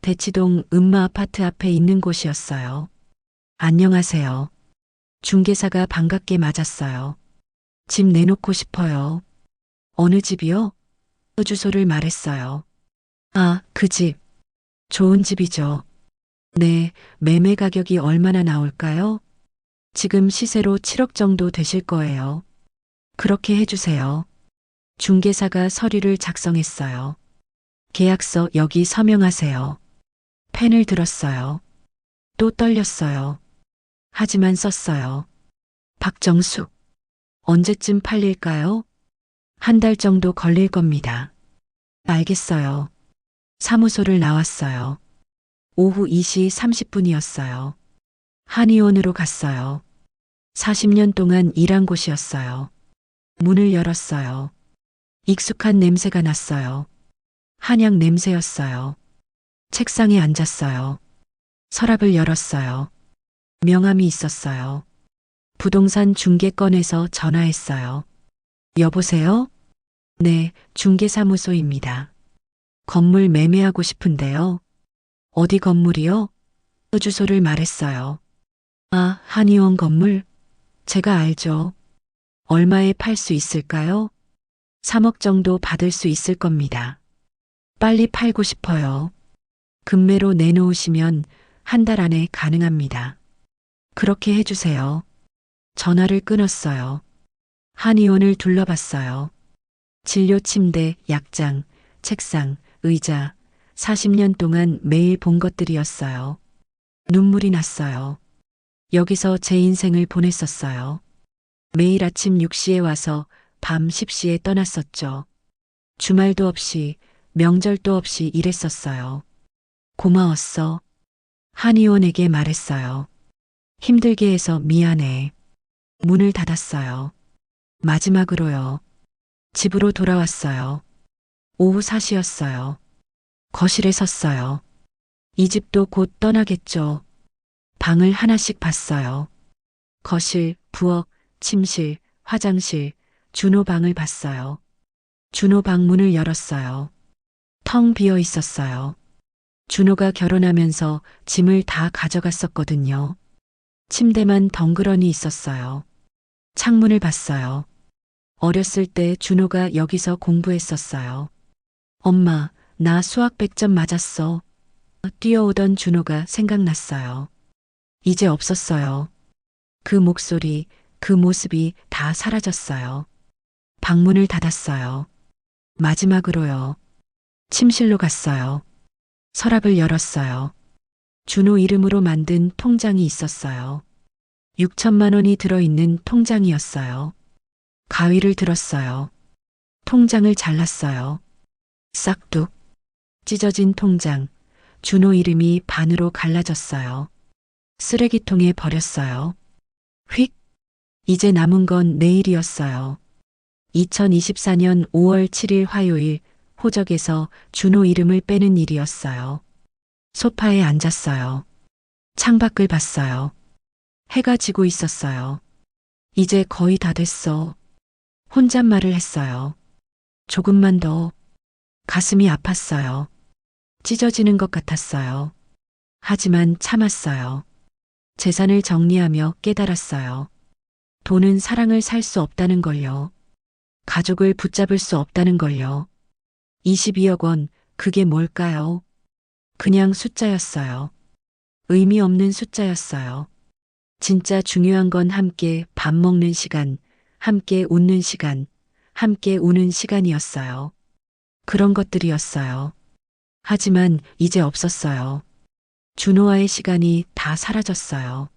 Speaker 1: 대치동 음마 아파트 앞에 있는 곳이었어요. 안녕하세요. 중개사가 반갑게 맞았어요. 집 내놓고 싶어요. 어느 집이요? 주소를 말했어요. 아, 그 집. 좋은 집이죠. 네, 매매 가격이 얼마나 나올까요? 지금 시세로 7억 정도 되실 거예요. 그렇게 해주세요. 중개사가 서류를 작성했어요. 계약서 여기 서명하세요. 펜을 들었어요. 또 떨렸어요. 하지만 썼어요. 박정숙. 언제쯤 팔릴까요? 1달 정도 걸릴 겁니다. 알겠어요. 사무소를 나왔어요. 오후 2시 30분이었어요. 한의원으로 갔어요. 40년 동안 일한 곳이었어요. 문을 열었어요. 익숙한 냄새가 났어요. 한약 냄새였어요. 책상에 앉았어요. 서랍을 열었어요. 명함이 있었어요. 부동산 중개건에서 전화했어요. 여보세요? 네, 중개사무소입니다. 건물 매매하고 싶은데요. 어디 건물이요? 주소를 말했어요. 아, 한의원 건물? 제가 알죠. 얼마에 팔 수 있을까요? 3억 정도 받을 수 있을 겁니다. 빨리 팔고 싶어요. 금매로 내놓으시면 한 달 안에 가능합니다. 그렇게 해주세요. 전화를 끊었어요. 한의원을 둘러봤어요. 진료 침대, 약장, 책상, 의자, 40년 동안 매일 본 것들이었어요. 눈물이 났어요. 여기서 제 인생을 보냈었어요. 매일 아침 6시에 와서 밤 10시에 떠났었죠. 주말도 없이, 명절도 없이 일했었어요. 고마웠어. 한의원에게 말했어요. 힘들게 해서 미안해. 문을 닫았어요. 마지막으로요. 집으로 돌아왔어요. 오후 4시였어요. 거실에 섰어요. 이 집도 곧 떠나겠죠. 방을 하나씩 봤어요. 거실, 부엌, 침실, 화장실, 준호 방을 봤어요. 준호 방 문을 열었어요. 텅 비어 있었어요. 준호가 결혼하면서 짐을 다 가져갔었거든요. 침대만 덩그러니 있었어요. 창문을 봤어요. 어렸을 때 준호가 여기서 공부했었어요. 엄마, 나 수학 100점 맞았어. 뛰어오던 준호가 생각났어요. 이제 없었어요. 그 목소리, 그 모습이 다 사라졌어요. 방문을 닫았어요. 마지막으로요. 침실로 갔어요. 서랍을 열었어요. 준호 이름으로 만든 통장이 있었어요. 6천만 원이 들어있는 통장이었어요. 가위를 들었어요. 통장을 잘랐어요. 싹둑. 찢어진 통장. 준호 이름이 반으로 갈라졌어요. 쓰레기통에 버렸어요. 휙. 이제 남은 건 내일이었어요. 2024년 5월 7일 화요일 호적에서 준호 이름을 빼는 일이었어요. 소파에 앉았어요. 창밖을 봤어요. 해가 지고 있었어요. 이제 거의 다 됐어. 혼잣말을 했어요. 조금만 더. 가슴이 아팠어요. 찢어지는 것 같았어요. 하지만 참았어요. 재산을 정리하며 깨달았어요. 돈은 사랑을 살 수 없다는 걸요. 가족을 붙잡을 수 없다는 걸요. 22억 원, 그게 뭘까요? 그냥 숫자였어요. 의미 없는 숫자였어요. 진짜 중요한 건 함께 밥 먹는 시간, 함께 웃는 시간, 함께 우는 시간이었어요. 그런 것들이었어요. 하지만 이제 없었어요. 준호와의 시간이 다 사라졌어요.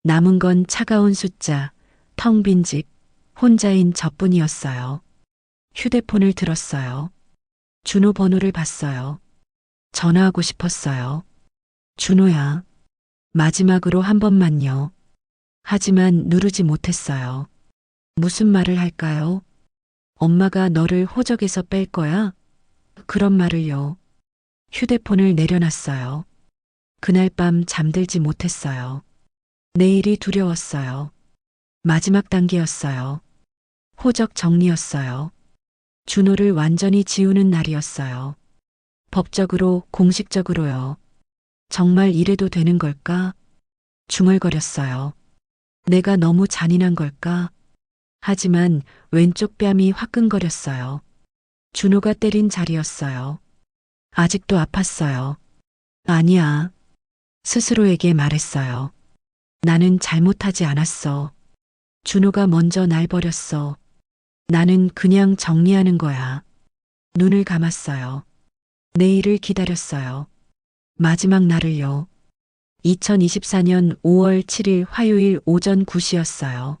Speaker 1: 남은 건 차가운 숫자, 텅 빈 집, 혼자인 저뿐이었어요. 휴대폰을 들었어요. 준호 번호를 봤어요. 전화하고 싶었어요. 준호야. 마지막으로 한 번만요. 하지만 누르지 못했어요. 무슨 말을 할까요? 엄마가 너를 호적에서 뺄 거야? 그런 말을요. 휴대폰을 내려놨어요. 그날 밤 잠들지 못했어요. 내일이 두려웠어요. 마지막 단계였어요. 호적 정리였어요. 준호를 완전히 지우는 날이었어요. 법적으로, 공식적으로요. 정말 이래도 되는 걸까? 중얼거렸어요. 내가 너무 잔인한 걸까? 하지만 왼쪽 뺨이 화끈거렸어요. 준호가 때린 자리였어요. 아직도 아팠어요. 아니야. 스스로에게 말했어요. 나는 잘못하지 않았어. 준호가 먼저 날 버렸어. 나는 그냥 정리하는 거야. 눈을 감았어요. 내일을 기다렸어요. 마지막 날을요. 2024년 5월 7일 화요일 오전 9시였어요.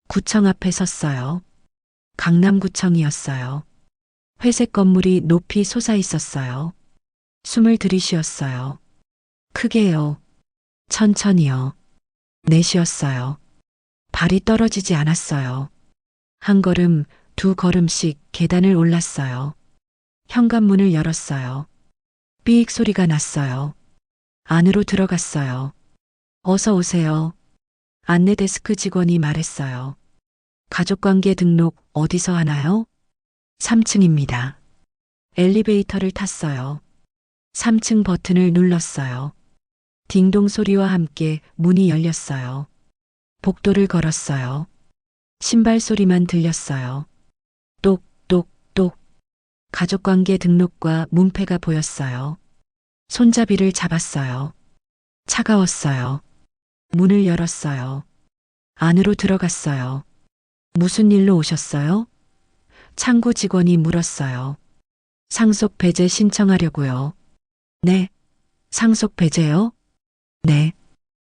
Speaker 1: 구청 앞에 섰어요. 강남구청이었어요. 회색 건물이 높이 솟아 있었어요. 숨을 들이쉬었어요. 크게요. 천천히요. 내쉬었어요. 발이 떨어지지 않았어요. 한 걸음, 두 걸음씩 계단을 올랐어요. 현관문을 열었어요. 삐익 소리가 났어요. 안으로 들어갔어요. 어서 오세요. 안내 데스크 직원이 말했어요. 가족관계 등록 어디서 하나요? 3층입니다. 엘리베이터를 탔어요. 3층 버튼을 눌렀어요. 딩동 소리와 함께 문이 열렸어요. 복도를 걸었어요. 신발 소리만 들렸어요. 똑, 똑, 똑. 가족관계 등록과 문패가 보였어요. 손잡이를 잡았어요. 차가웠어요. 문을 열었어요. 안으로 들어갔어요. 무슨 일로 오셨어요? 창구 직원이 물었어요. 상속 배제 신청하려고요. 네. 상속 배제요? 네.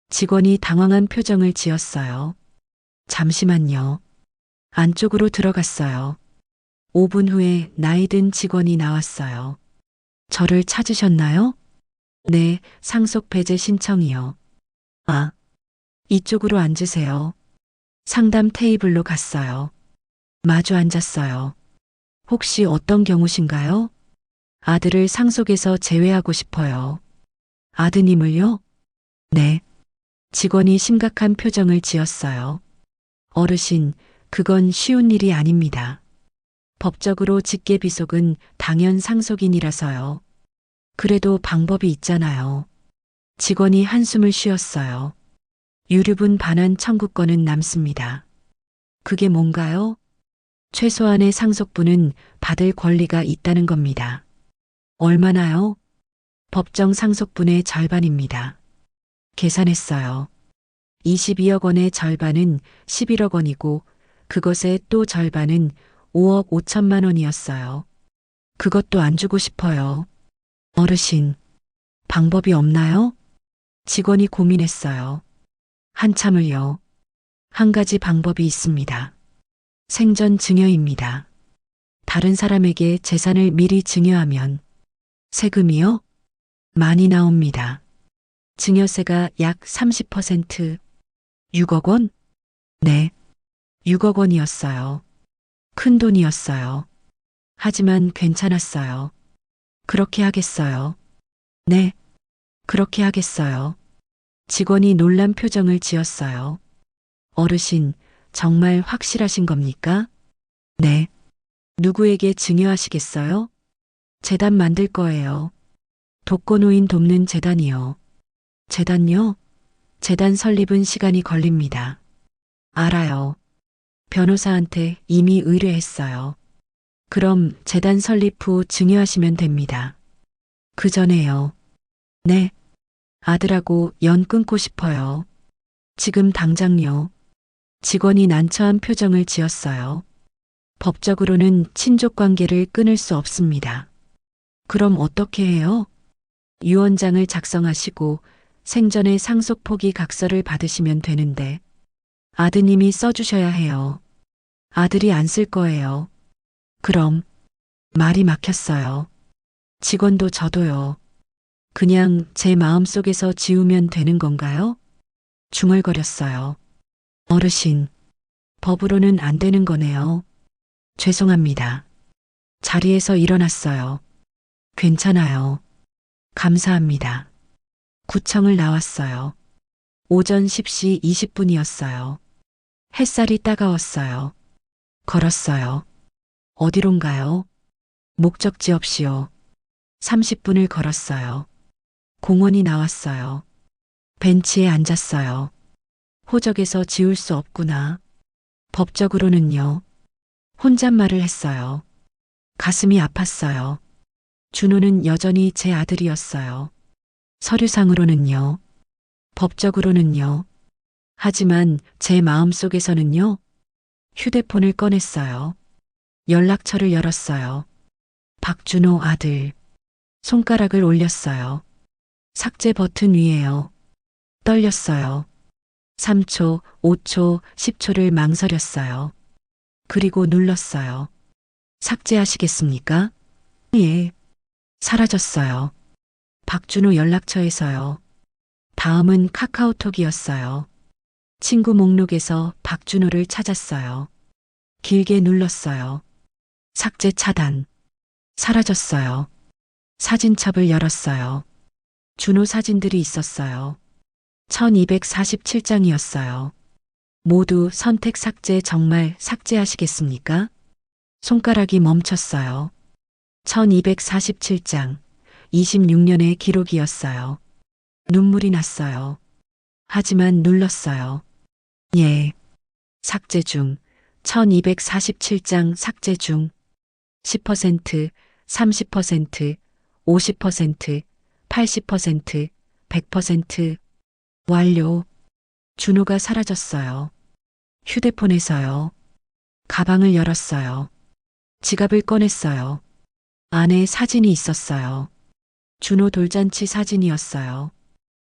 Speaker 1: 직원이 당황한 표정을 지었어요. 잠시만요. 안쪽으로 들어갔어요. 5분 후에 나이든 직원이 나왔어요. 저를 찾으셨나요? 네, 상속 배제 신청이요. 아, 이쪽으로 앉으세요. 상담 테이블로 갔어요. 마주 앉았어요. 혹시 어떤 경우신가요? 아들을 상속에서 제외하고 싶어요. 아드님을요? 네. 직원이 심각한 표정을 지었어요. 어르신, 그건 쉬운 일이 아닙니다. 법적으로 직계 비속은 당연 상속인이라서요. 그래도 방법이 있잖아요. 직원이 한숨을 쉬었어요. 유류분 반환 청구권은 남습니다. 그게 뭔가요? 최소한의 상속분은 받을 권리가 있다는 겁니다. 얼마나요? 법정 상속분의 절반입니다. 계산했어요. 22억 원의 절반은 11억 원이고 그것의 또 절반은 5억 5천만 원이었어요. 그것도 안 주고 싶어요. 어르신, 방법이 없나요? 직원이 고민했어요. 한참을요. 한 가지 방법이 있습니다. 생전 증여입니다. 다른 사람에게 재산을 미리 증여하면 세금이요? 많이 나옵니다. 증여세가 약 30%, 6억 원? 네, 6억 원이었어요. 큰 돈이었어요. 하지만 괜찮았어요. 그렇게 하겠어요. 네, 그렇게 하겠어요. 직원이 놀란 표정을 지었어요. 어르신, 정말 확실하신 겁니까? 네. 누구에게 증여하시겠어요? 재단 만들 거예요. 독거노인 돕는 재단이요. 재단요? 재단 설립은 시간이 걸립니다. 알아요. 변호사한테 이미 의뢰했어요. 그럼 재단 설립 후 증여하시면 됩니다. 그 전에요. 네. 아들하고 연 끊고 싶어요. 지금 당장요. 직원이 난처한 표정을 지었어요. 법적으로는 친족 관계를 끊을 수 없습니다. 그럼 어떻게 해요? 유언장을 작성하시고 생전에 상속 포기 각서를 받으시면 되는데 아드님이 써주셔야 해요. 아들이 안 쓸 거예요. 그럼 말이 막혔어요. 직원도 저도요. 그냥 제 마음속에서 지우면 되는 건가요? 중얼거렸어요. 어르신, 법으로는 안 되는 거네요. 죄송합니다. 자리에서 일어났어요. 괜찮아요. 감사합니다. 구청을 나왔어요. 오전 10시 20분이었어요. 햇살이 따가웠어요. 걸었어요. 어디론가요? 목적지 없이요. 30분을 걸었어요. 공원이 나왔어요. 벤치에 앉았어요. 호적에서 지울 수 없구나. 법적으로는요. 혼잣말을 했어요. 가슴이 아팠어요. 준호는 여전히 제 아들이었어요. 서류상으로는요. 법적으로는요. 하지만 제 마음속에서는요. 휴대폰을 꺼냈어요. 연락처를 열었어요. 박준호 아들. 손가락을 올렸어요. 삭제 버튼 위에요. 떨렸어요. 3초, 5초, 10초를 망설였어요. 그리고 눌렀어요. 삭제하시겠습니까? 예. 사라졌어요. 박준호 연락처에서요. 다음은 카카오톡이었어요. 친구 목록에서 박준호를 찾았어요. 길게 눌렀어요. 삭제 차단. 사라졌어요. 사진첩을 열었어요. 준호 사진들이 있었어요. 1247장이었어요. 모두 선택 삭제 정말 삭제하시겠습니까? 손가락이 멈췄어요. 1247장 26년의 기록이었어요. 눈물이 났어요. 하지만 눌렀어요. 예. 삭제 중. 1247장 삭제 중. 10%, 30%, 50%, 80%, 100%. 완료. 준호가 사라졌어요. 휴대폰에서요. 가방을 열었어요. 지갑을 꺼냈어요. 안에 사진이 있었어요. 준호 돌잔치 사진이었어요.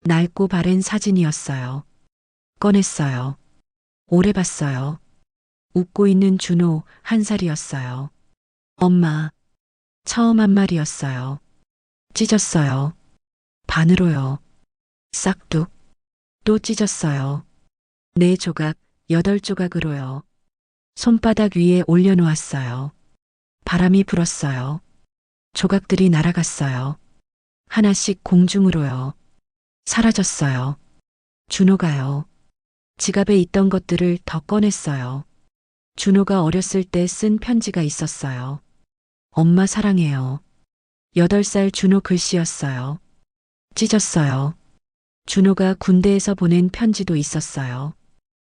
Speaker 1: 낡고 바랜 사진이었어요. 꺼냈어요. 오래 봤어요. 웃고 있는 준호 1살이었어요. 엄마. 처음 한 말이었어요. 찢었어요. 반으로요. 싹둑. 또 찢었어요. 4조각, 8조각으로요. 손바닥 위에 올려놓았어요. 바람이 불었어요. 조각들이 날아갔어요. 하나씩 공중으로요. 사라졌어요. 준호가요. 지갑에 있던 것들을 더 꺼냈어요. 준호가 어렸을 때 쓴 편지가 있었어요. 엄마 사랑해요. 8살 준호 글씨였어요. 찢었어요. 준호가 군대에서 보낸 편지도 있었어요.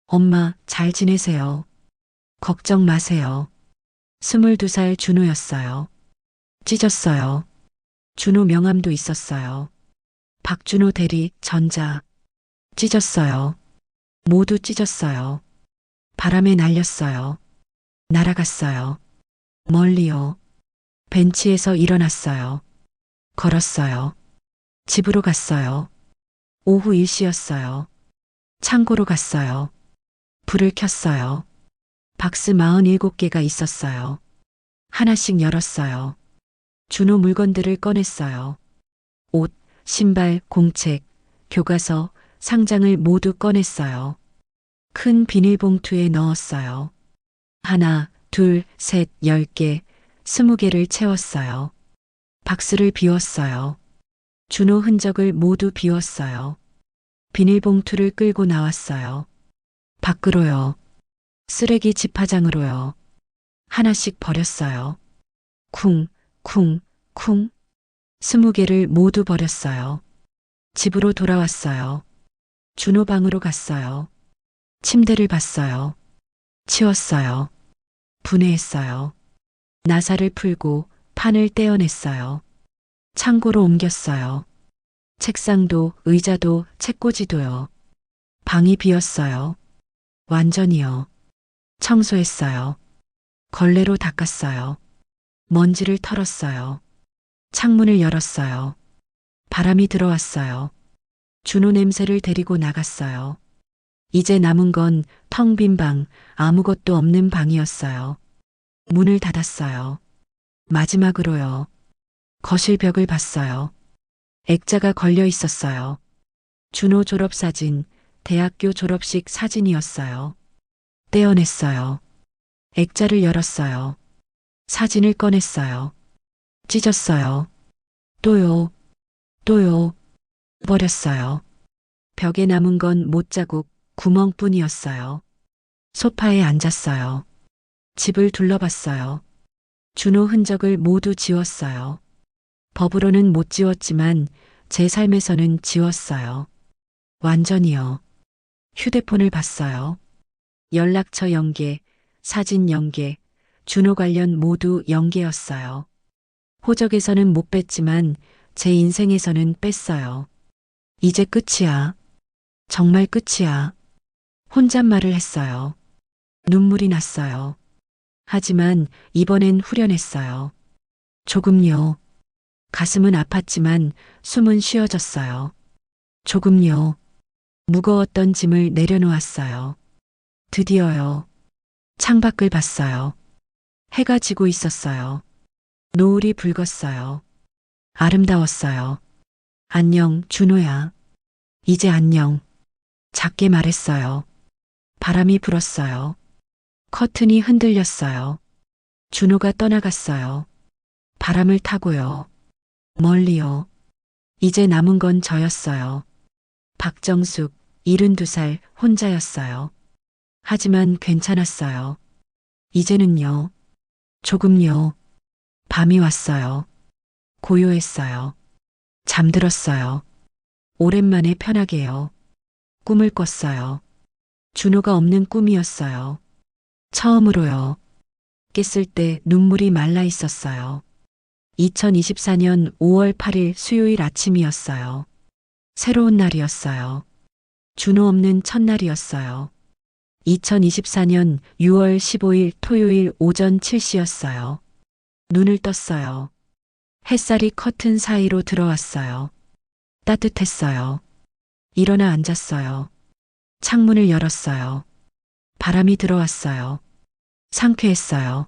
Speaker 1: 엄마 잘 지내세요. 걱정 마세요. 22살 준호였어요. 찢었어요. 준호 명함도 있었어요. 박준호 대리 전자. 찢었어요. 모두 찢었어요. 바람에 날렸어요. 날아갔어요. 멀리요. 벤치에서 일어났어요. 걸었어요. 집으로 갔어요. 오후 1시였어요. 창고로 갔어요. 불을 켰어요. 박스 47개가 있었어요. 하나씩 열었어요. 준호 물건들을 꺼냈어요. 옷, 신발, 공책, 교과서, 상장을 모두 꺼냈어요. 큰 비닐봉투에 넣었어요. 하나, 둘, 셋, 10개, 20개를 채웠어요. 박스를 비웠어요. 준호 흔적을 모두 비웠어요. 비닐봉투를 끌고 나왔어요. 밖으로요. 쓰레기 집화장으로요. 하나씩 버렸어요. 쿵, 쿵, 쿵. 20개를 모두 버렸어요. 집으로 돌아왔어요. 준호 방으로 갔어요. 침대를 봤어요. 치웠어요. 분해했어요. 나사를 풀고 판을 떼어냈어요. 창고로 옮겼어요. 책상도 의자도 책꽂이도요. 방이 비었어요. 완전히요. 청소했어요. 걸레로 닦았어요. 먼지를 털었어요. 창문을 열었어요. 바람이 들어왔어요. 준호 냄새를 데리고 나갔어요. 이제 남은 건 텅 빈 방, 아무것도 없는 방이었어요. 문을 닫았어요. 마지막으로요. 거실 벽을 봤어요. 액자가 걸려 있었어요. 준호 졸업사진, 대학교 졸업식 사진이었어요. 떼어냈어요. 액자를 열었어요. 사진을 꺼냈어요. 찢었어요. 또요. 또요. 버렸어요. 벽에 남은 건 못자국, 구멍뿐이었어요. 소파에 앉았어요. 집을 둘러봤어요. 준호 흔적을 모두 지웠어요. 법으로는 못 지웠지만 제 삶에서는 지웠어요. 완전히요. 휴대폰을 봤어요. 연락처 0개, 사진 0개, 준호 관련 모두 0개였어요. 호적에서는 못 뺐지만 제 인생에서는 뺐어요. 이제 끝이야. 정말 끝이야. 혼잣말을 했어요. 눈물이 났어요. 하지만 이번엔 후련했어요. 조금요. 가슴은 아팠지만 숨은 쉬어졌어요. 조금요. 무거웠던 짐을 내려놓았어요. 드디어요. 창밖을 봤어요. 해가 지고 있었어요. 노을이 붉었어요. 아름다웠어요. 안녕, 준호야. 이제 안녕. 작게 말했어요. 바람이 불었어요. 커튼이 흔들렸어요. 준호가 떠나갔어요. 바람을 타고요. 멀리요. 이제 남은 건 저였어요. 박정숙, 72살, 혼자였어요. 하지만 괜찮았어요. 이제는요. 조금요. 밤이 왔어요. 고요했어요. 잠들었어요. 오랜만에 편하게요. 꿈을 꿨어요. 준호가 없는 꿈이었어요. 처음으로요. 깼을 때 눈물이 말라 있었어요. 2024년 5월 8일 수요일 아침이었어요. 새로운 날이었어요. 준호 없는 첫날이었어요. 2024년 6월 15일 토요일 오전 7시였어요. 눈을 떴어요. 햇살이 커튼 사이로 들어왔어요. 따뜻했어요. 일어나 앉았어요. 창문을 열었어요. 바람이 들어왔어요. 상쾌했어요.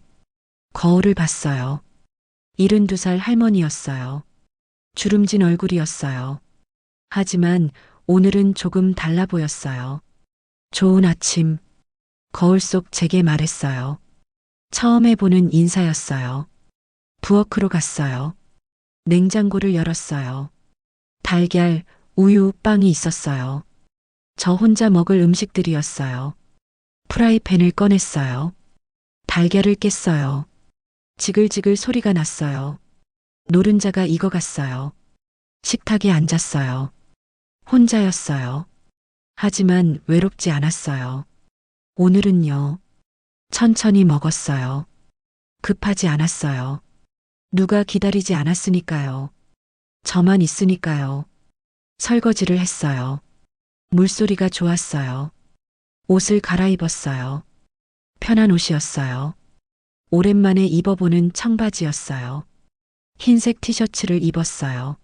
Speaker 1: 거울을 봤어요. 72살 할머니였어요. 주름진 얼굴이었어요. 하지만 오늘은 조금 달라 보였어요. 좋은 아침. 거울 속 제게 말했어요. 처음 해보는 인사였어요. 부엌으로 갔어요. 냉장고를 열었어요. 달걀, 우유, 빵이 있었어요. 저 혼자 먹을 음식들이었어요. 프라이팬을 꺼냈어요. 달걀을 깼어요. 지글지글 소리가 났어요. 노른자가 익어갔어요. 식탁에 앉았어요. 혼자였어요. 하지만 외롭지 않았어요. 오늘은요. 천천히 먹었어요. 급하지 않았어요. 누가 기다리지 않았으니까요. 저만 있으니까요. 설거지를 했어요. 물소리가 좋았어요. 옷을 갈아입었어요. 편한 옷이었어요. 오랜만에 입어보는 청바지였어요. 흰색 티셔츠를 입었어요.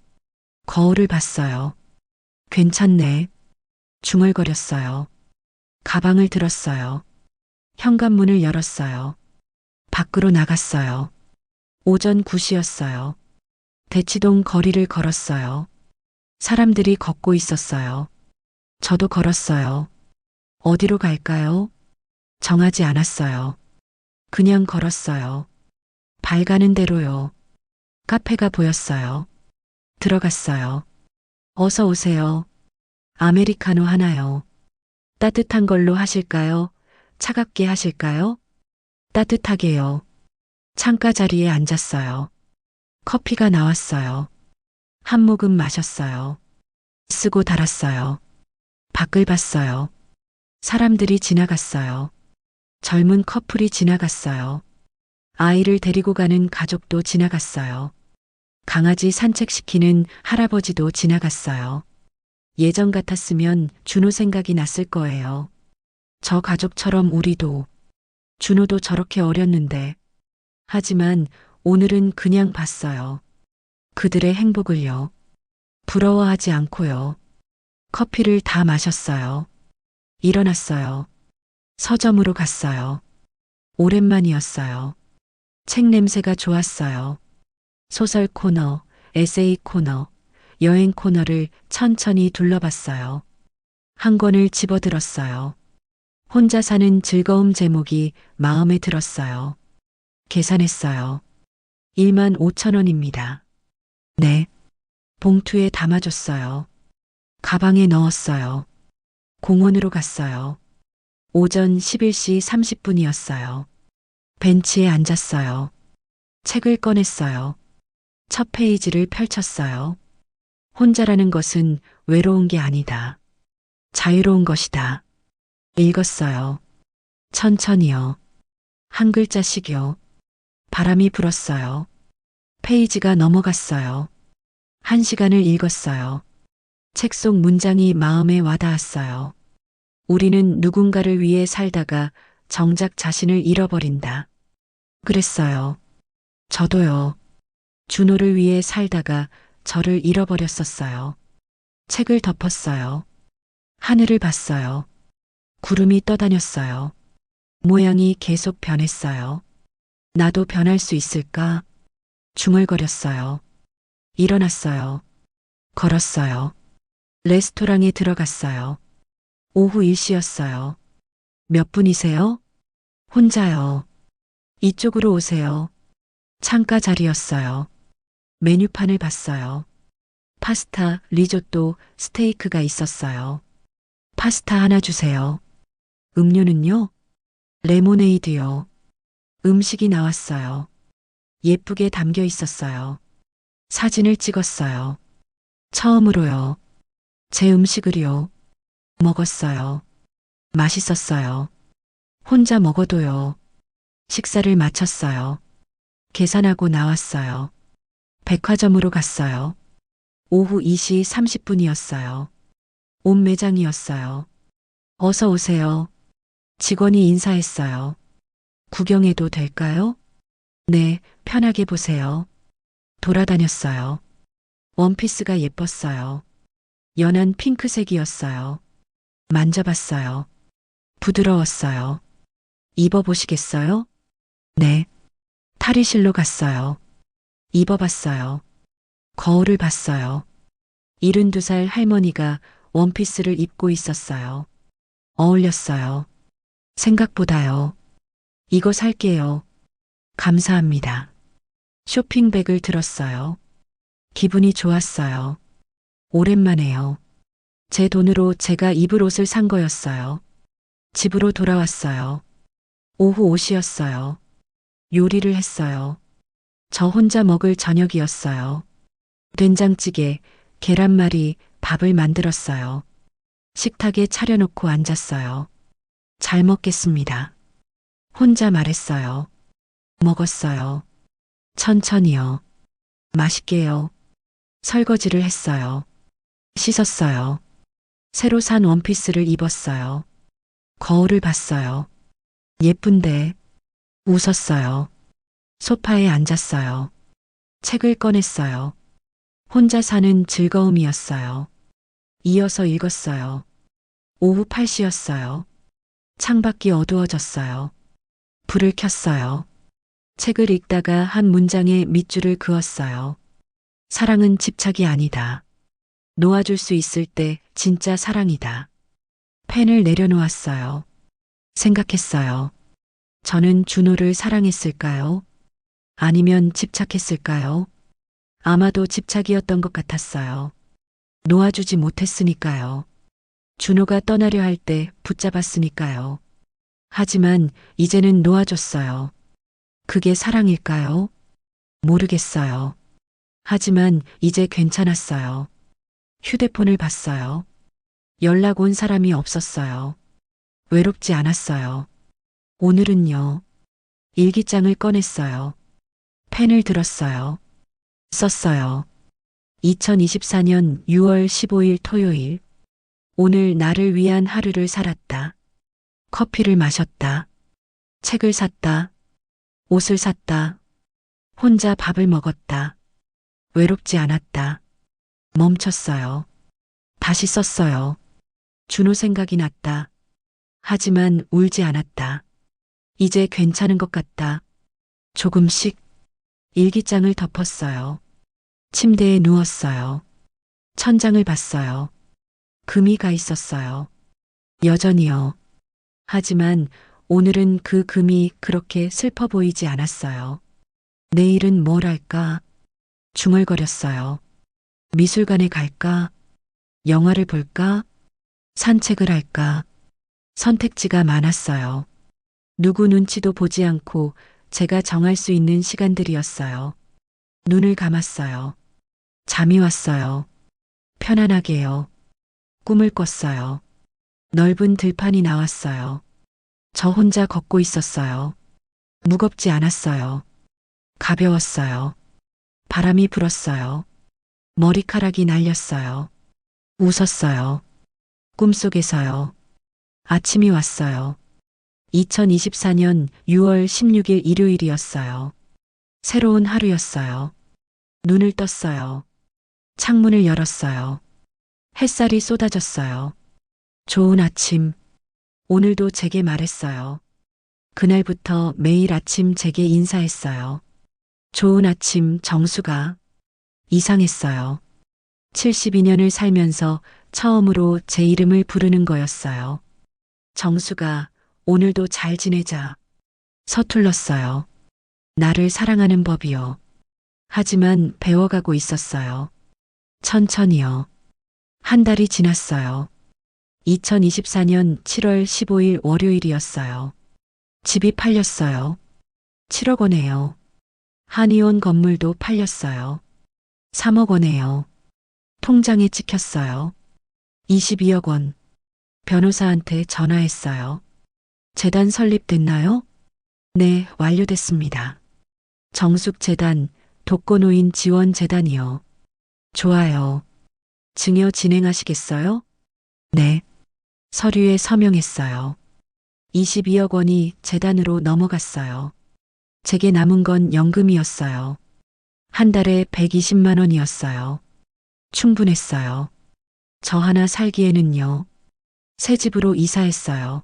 Speaker 1: 거울을 봤어요. 괜찮네. 중얼거렸어요. 가방을 들었어요. 현관문을 열었어요. 밖으로 나갔어요. 오전 9시였어요. 대치동 거리를 걸었어요. 사람들이 걷고 있었어요. 저도 걸었어요. 어디로 갈까요? 정하지 않았어요. 그냥 걸었어요. 발 가는 대로요. 카페가 보였어요. 들어갔어요. 어서 오세요. 아메리카노 하나요. 따뜻한 걸로 하실까요? 차갑게 하실까요? 따뜻하게요. 창가 자리에 앉았어요. 커피가 나왔어요. 한 모금 마셨어요. 쓰고 달았어요. 밖을 봤어요. 사람들이 지나갔어요. 젊은 커플이 지나갔어요. 아이를 데리고 가는 가족도 지나갔어요. 강아지 산책시키는 할아버지도 지나갔어요. 예전 같았으면 준호 생각이 났을 거예요. 저 가족처럼 우리도, 준호도 저렇게 어렸는데. 하지만 오늘은 그냥 봤어요. 그들의 행복을요. 부러워하지 않고요. 커피를 다 마셨어요. 일어났어요. 서점으로 갔어요. 오랜만이었어요. 책 냄새가 좋았어요. 소설 코너, 에세이 코너, 여행 코너를 천천히 둘러봤어요. 한 권을 집어들었어요. 혼자 사는 즐거움 제목이 마음에 들었어요. 계산했어요. 1만 5천 원입니다. 네. 봉투에 담아줬어요. 가방에 넣었어요. 공원으로 갔어요. 오전 11시 30분이었어요. 벤치에 앉았어요. 책을 꺼냈어요. 첫 페이지를 펼쳤어요. 혼자라는 것은 외로운 게 아니다. 자유로운 것이다. 읽었어요. 천천히요. 한 글자씩요. 바람이 불었어요. 페이지가 넘어갔어요. 1시간을 읽었어요. 책 속 문장이 마음에 와닿았어요. 우리는 누군가를 위해 살다가 정작 자신을 잃어버린다. 그랬어요. 저도요. 준호를 위해 살다가 저를 잃어버렸었어요. 책을 덮었어요. 하늘을 봤어요. 구름이 떠다녔어요. 모양이 계속 변했어요. 나도 변할 수 있을까? 중얼거렸어요. 일어났어요. 걸었어요. 레스토랑에 들어갔어요. 오후 1시였어요. 몇 분이세요? 혼자요. 이쪽으로 오세요. 창가 자리였어요. 메뉴판을 봤어요. 파스타, 리조또, 스테이크가 있었어요. 파스타 하나 주세요. 음료는요? 레모네이드요. 음식이 나왔어요. 예쁘게 담겨 있었어요. 사진을 찍었어요. 처음으로요. 제 음식을요. 먹었어요. 맛있었어요. 혼자 먹어도요. 식사를 마쳤어요. 계산하고 나왔어요. 백화점으로 갔어요. 오후 2시 30분이었어요. 온 매장이었어요. 어서 오세요. 직원이 인사했어요. 구경해도 될까요? 네, 편하게 보세요. 돌아다녔어요. 원피스가 예뻤어요. 연한 핑크색이었어요. 만져봤어요. 부드러웠어요. 입어보시겠어요? 네. 탈의실로 갔어요. 입어봤어요. 거울을 봤어요. 72살 할머니가 원피스를 입고 있었어요. 어울렸어요. 생각보다요. 이거 살게요. 감사합니다. 쇼핑백을 들었어요. 기분이 좋았어요. 오랜만에요. 제 돈으로 제가 입을 옷을 산 거였어요. 집으로 돌아왔어요. 오후 5시였어요. 요리를 했어요. 저 혼자 먹을 저녁이었어요. 된장찌개, 계란말이, 밥을 만들었어요. 식탁에 차려놓고 앉았어요. 잘 먹겠습니다. 혼자 말했어요. 먹었어요. 천천히요. 맛있게요. 설거지를 했어요. 씻었어요. 새로 산 원피스를 입었어요. 거울을 봤어요. 예쁜데. 웃었어요. 소파에 앉았어요. 책을 꺼냈어요. 혼자 사는 즐거움이었어요. 이어서 읽었어요. 오후 8시였어요. 창밖이 어두워졌어요. 불을 켰어요. 책을 읽다가 한 문장에 밑줄을 그었어요. 사랑은 집착이 아니다. 놓아줄 수 있을 때 진짜 사랑이다. 펜을 내려놓았어요. 생각했어요. 저는 준호를 사랑했을까요? 아니면 집착했을까요? 아마도 집착이었던 것 같았어요. 놓아주지 못했으니까요. 준호가 떠나려 할 때 붙잡았으니까요. 하지만 이제는 놓아줬어요. 그게 사랑일까요? 모르겠어요. 하지만 이제 괜찮았어요. 휴대폰을 봤어요. 연락 온 사람이 없었어요. 외롭지 않았어요. 오늘은요. 일기장을 꺼냈어요. 펜을 들었어요. 썼어요. 2024년 6월 15일 토요일. 오늘 나를 위한 하루를 살았다. 커피를 마셨다. 책을 샀다. 옷을 샀다. 혼자 밥을 먹었다. 외롭지 않았다. 멈췄어요. 다시 썼어요. 준호 생각이 났다. 하지만 울지 않았다. 이제 괜찮은 것 같다. 조금씩 일기장을 덮었어요. 침대에 누웠어요. 천장을 봤어요. 금이 가 있었어요. 여전히요. 하지만 오늘은 그 금이 그렇게 슬퍼 보이지 않았어요. 내일은 뭘 할까? 중얼거렸어요. 미술관에 갈까? 영화를 볼까? 산책을 할까? 선택지가 많았어요. 누구 눈치도 보지 않고 제가 정할 수 있는 시간들이었어요. 눈을 감았어요. 잠이 왔어요. 편안하게요. 꿈을 꿨어요. 넓은 들판이 나왔어요. 저 혼자 걷고 있었어요. 무겁지 않았어요. 가벼웠어요. 바람이 불었어요. 머리카락이 날렸어요. 웃었어요. 꿈속에서요. 아침이 왔어요. 2024년 6월 16일 일요일이었어요. 새로운 하루였어요. 눈을 떴어요. 창문을 열었어요. 햇살이 쏟아졌어요. 좋은 아침. 오늘도 제게 말했어요. 그날부터 매일 아침 제게 인사했어요. 좋은 아침 정수가. 이상했어요. 72년을 살면서 처음으로 제 이름을 부르는 거였어요. 정수가 오늘도 잘 지내자. 서툴렀어요. 나를 사랑하는 법이요. 하지만 배워가고 있었어요. 천천히요. 한 달이 지났어요. 2024년 7월 15일 월요일이었어요. 집이 팔렸어요. 7억 원에요. 한의원 건물도 팔렸어요. 3억 원에요. 통장에 찍혔어요. 22억 원. 변호사한테 전화했어요. 재단 설립됐나요? 네, 완료됐습니다. 정숙재단, 독거노인 지원재단이요. 좋아요. 증여 진행하시겠어요? 네. 서류에 서명했어요. 22억 원이 재단으로 넘어갔어요. 제게 남은 건 연금이었어요. 한 달에 120만 원이었어요. 충분했어요. 저 하나 살기에는요. 새 집으로 이사했어요.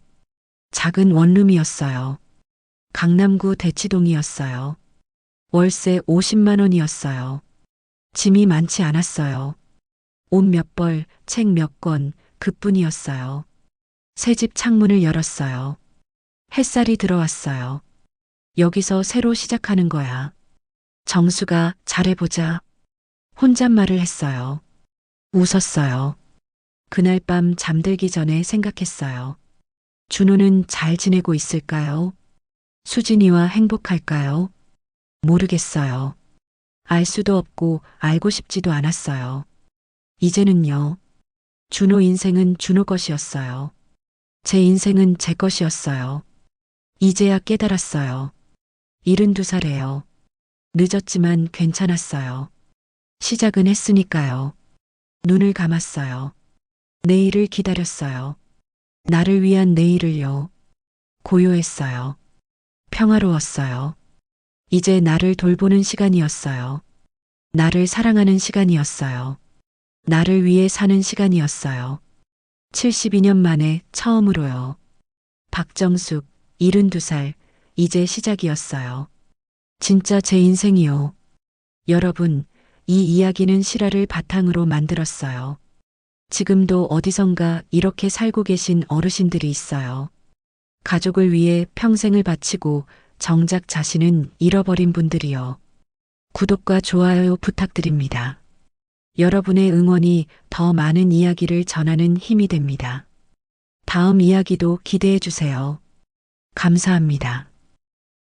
Speaker 1: 작은 원룸이었어요. 강남구 대치동이었어요. 월세 50만 원이었어요. 짐이 많지 않았어요. 옷 몇 벌, 책 몇 권, 그뿐이었어요. 새 집 창문을 열었어요. 햇살이 들어왔어요. 여기서 새로 시작하는 거야. 정수가 잘해보자. 혼잣말을 했어요. 웃었어요. 그날 밤 잠들기 전에 생각했어요. 준호는 잘 지내고 있을까요? 수진이와 행복할까요? 모르겠어요. 알 수도 없고 알고 싶지도 않았어요. 이제는요. 준호 인생은 준호 것이었어요. 제 인생은 제 것이었어요. 이제야 깨달았어요. 72살에요. 늦었지만 괜찮았어요. 시작은 했으니까요. 눈을 감았어요. 내일을 기다렸어요. 나를 위한 내일을요. 고요했어요. 평화로웠어요. 이제 나를 돌보는 시간이었어요. 나를 사랑하는 시간이었어요. 나를 위해 사는 시간이었어요. 72년 만에 처음으로요. 박정숙, 72살, 이제 시작이었어요. 진짜 제 인생이요. 여러분, 이 이야기는 실화를 바탕으로 만들었어요. 지금도 어디선가 이렇게 살고 계신 어르신들이 있어요. 가족을 위해 평생을 바치고 정작 자신은 잃어버린 분들이요. 구독과 좋아요 부탁드립니다. 여러분의 응원이 더 많은 이야기를 전하는 힘이 됩니다. 다음 이야기도 기대해 주세요. 감사합니다.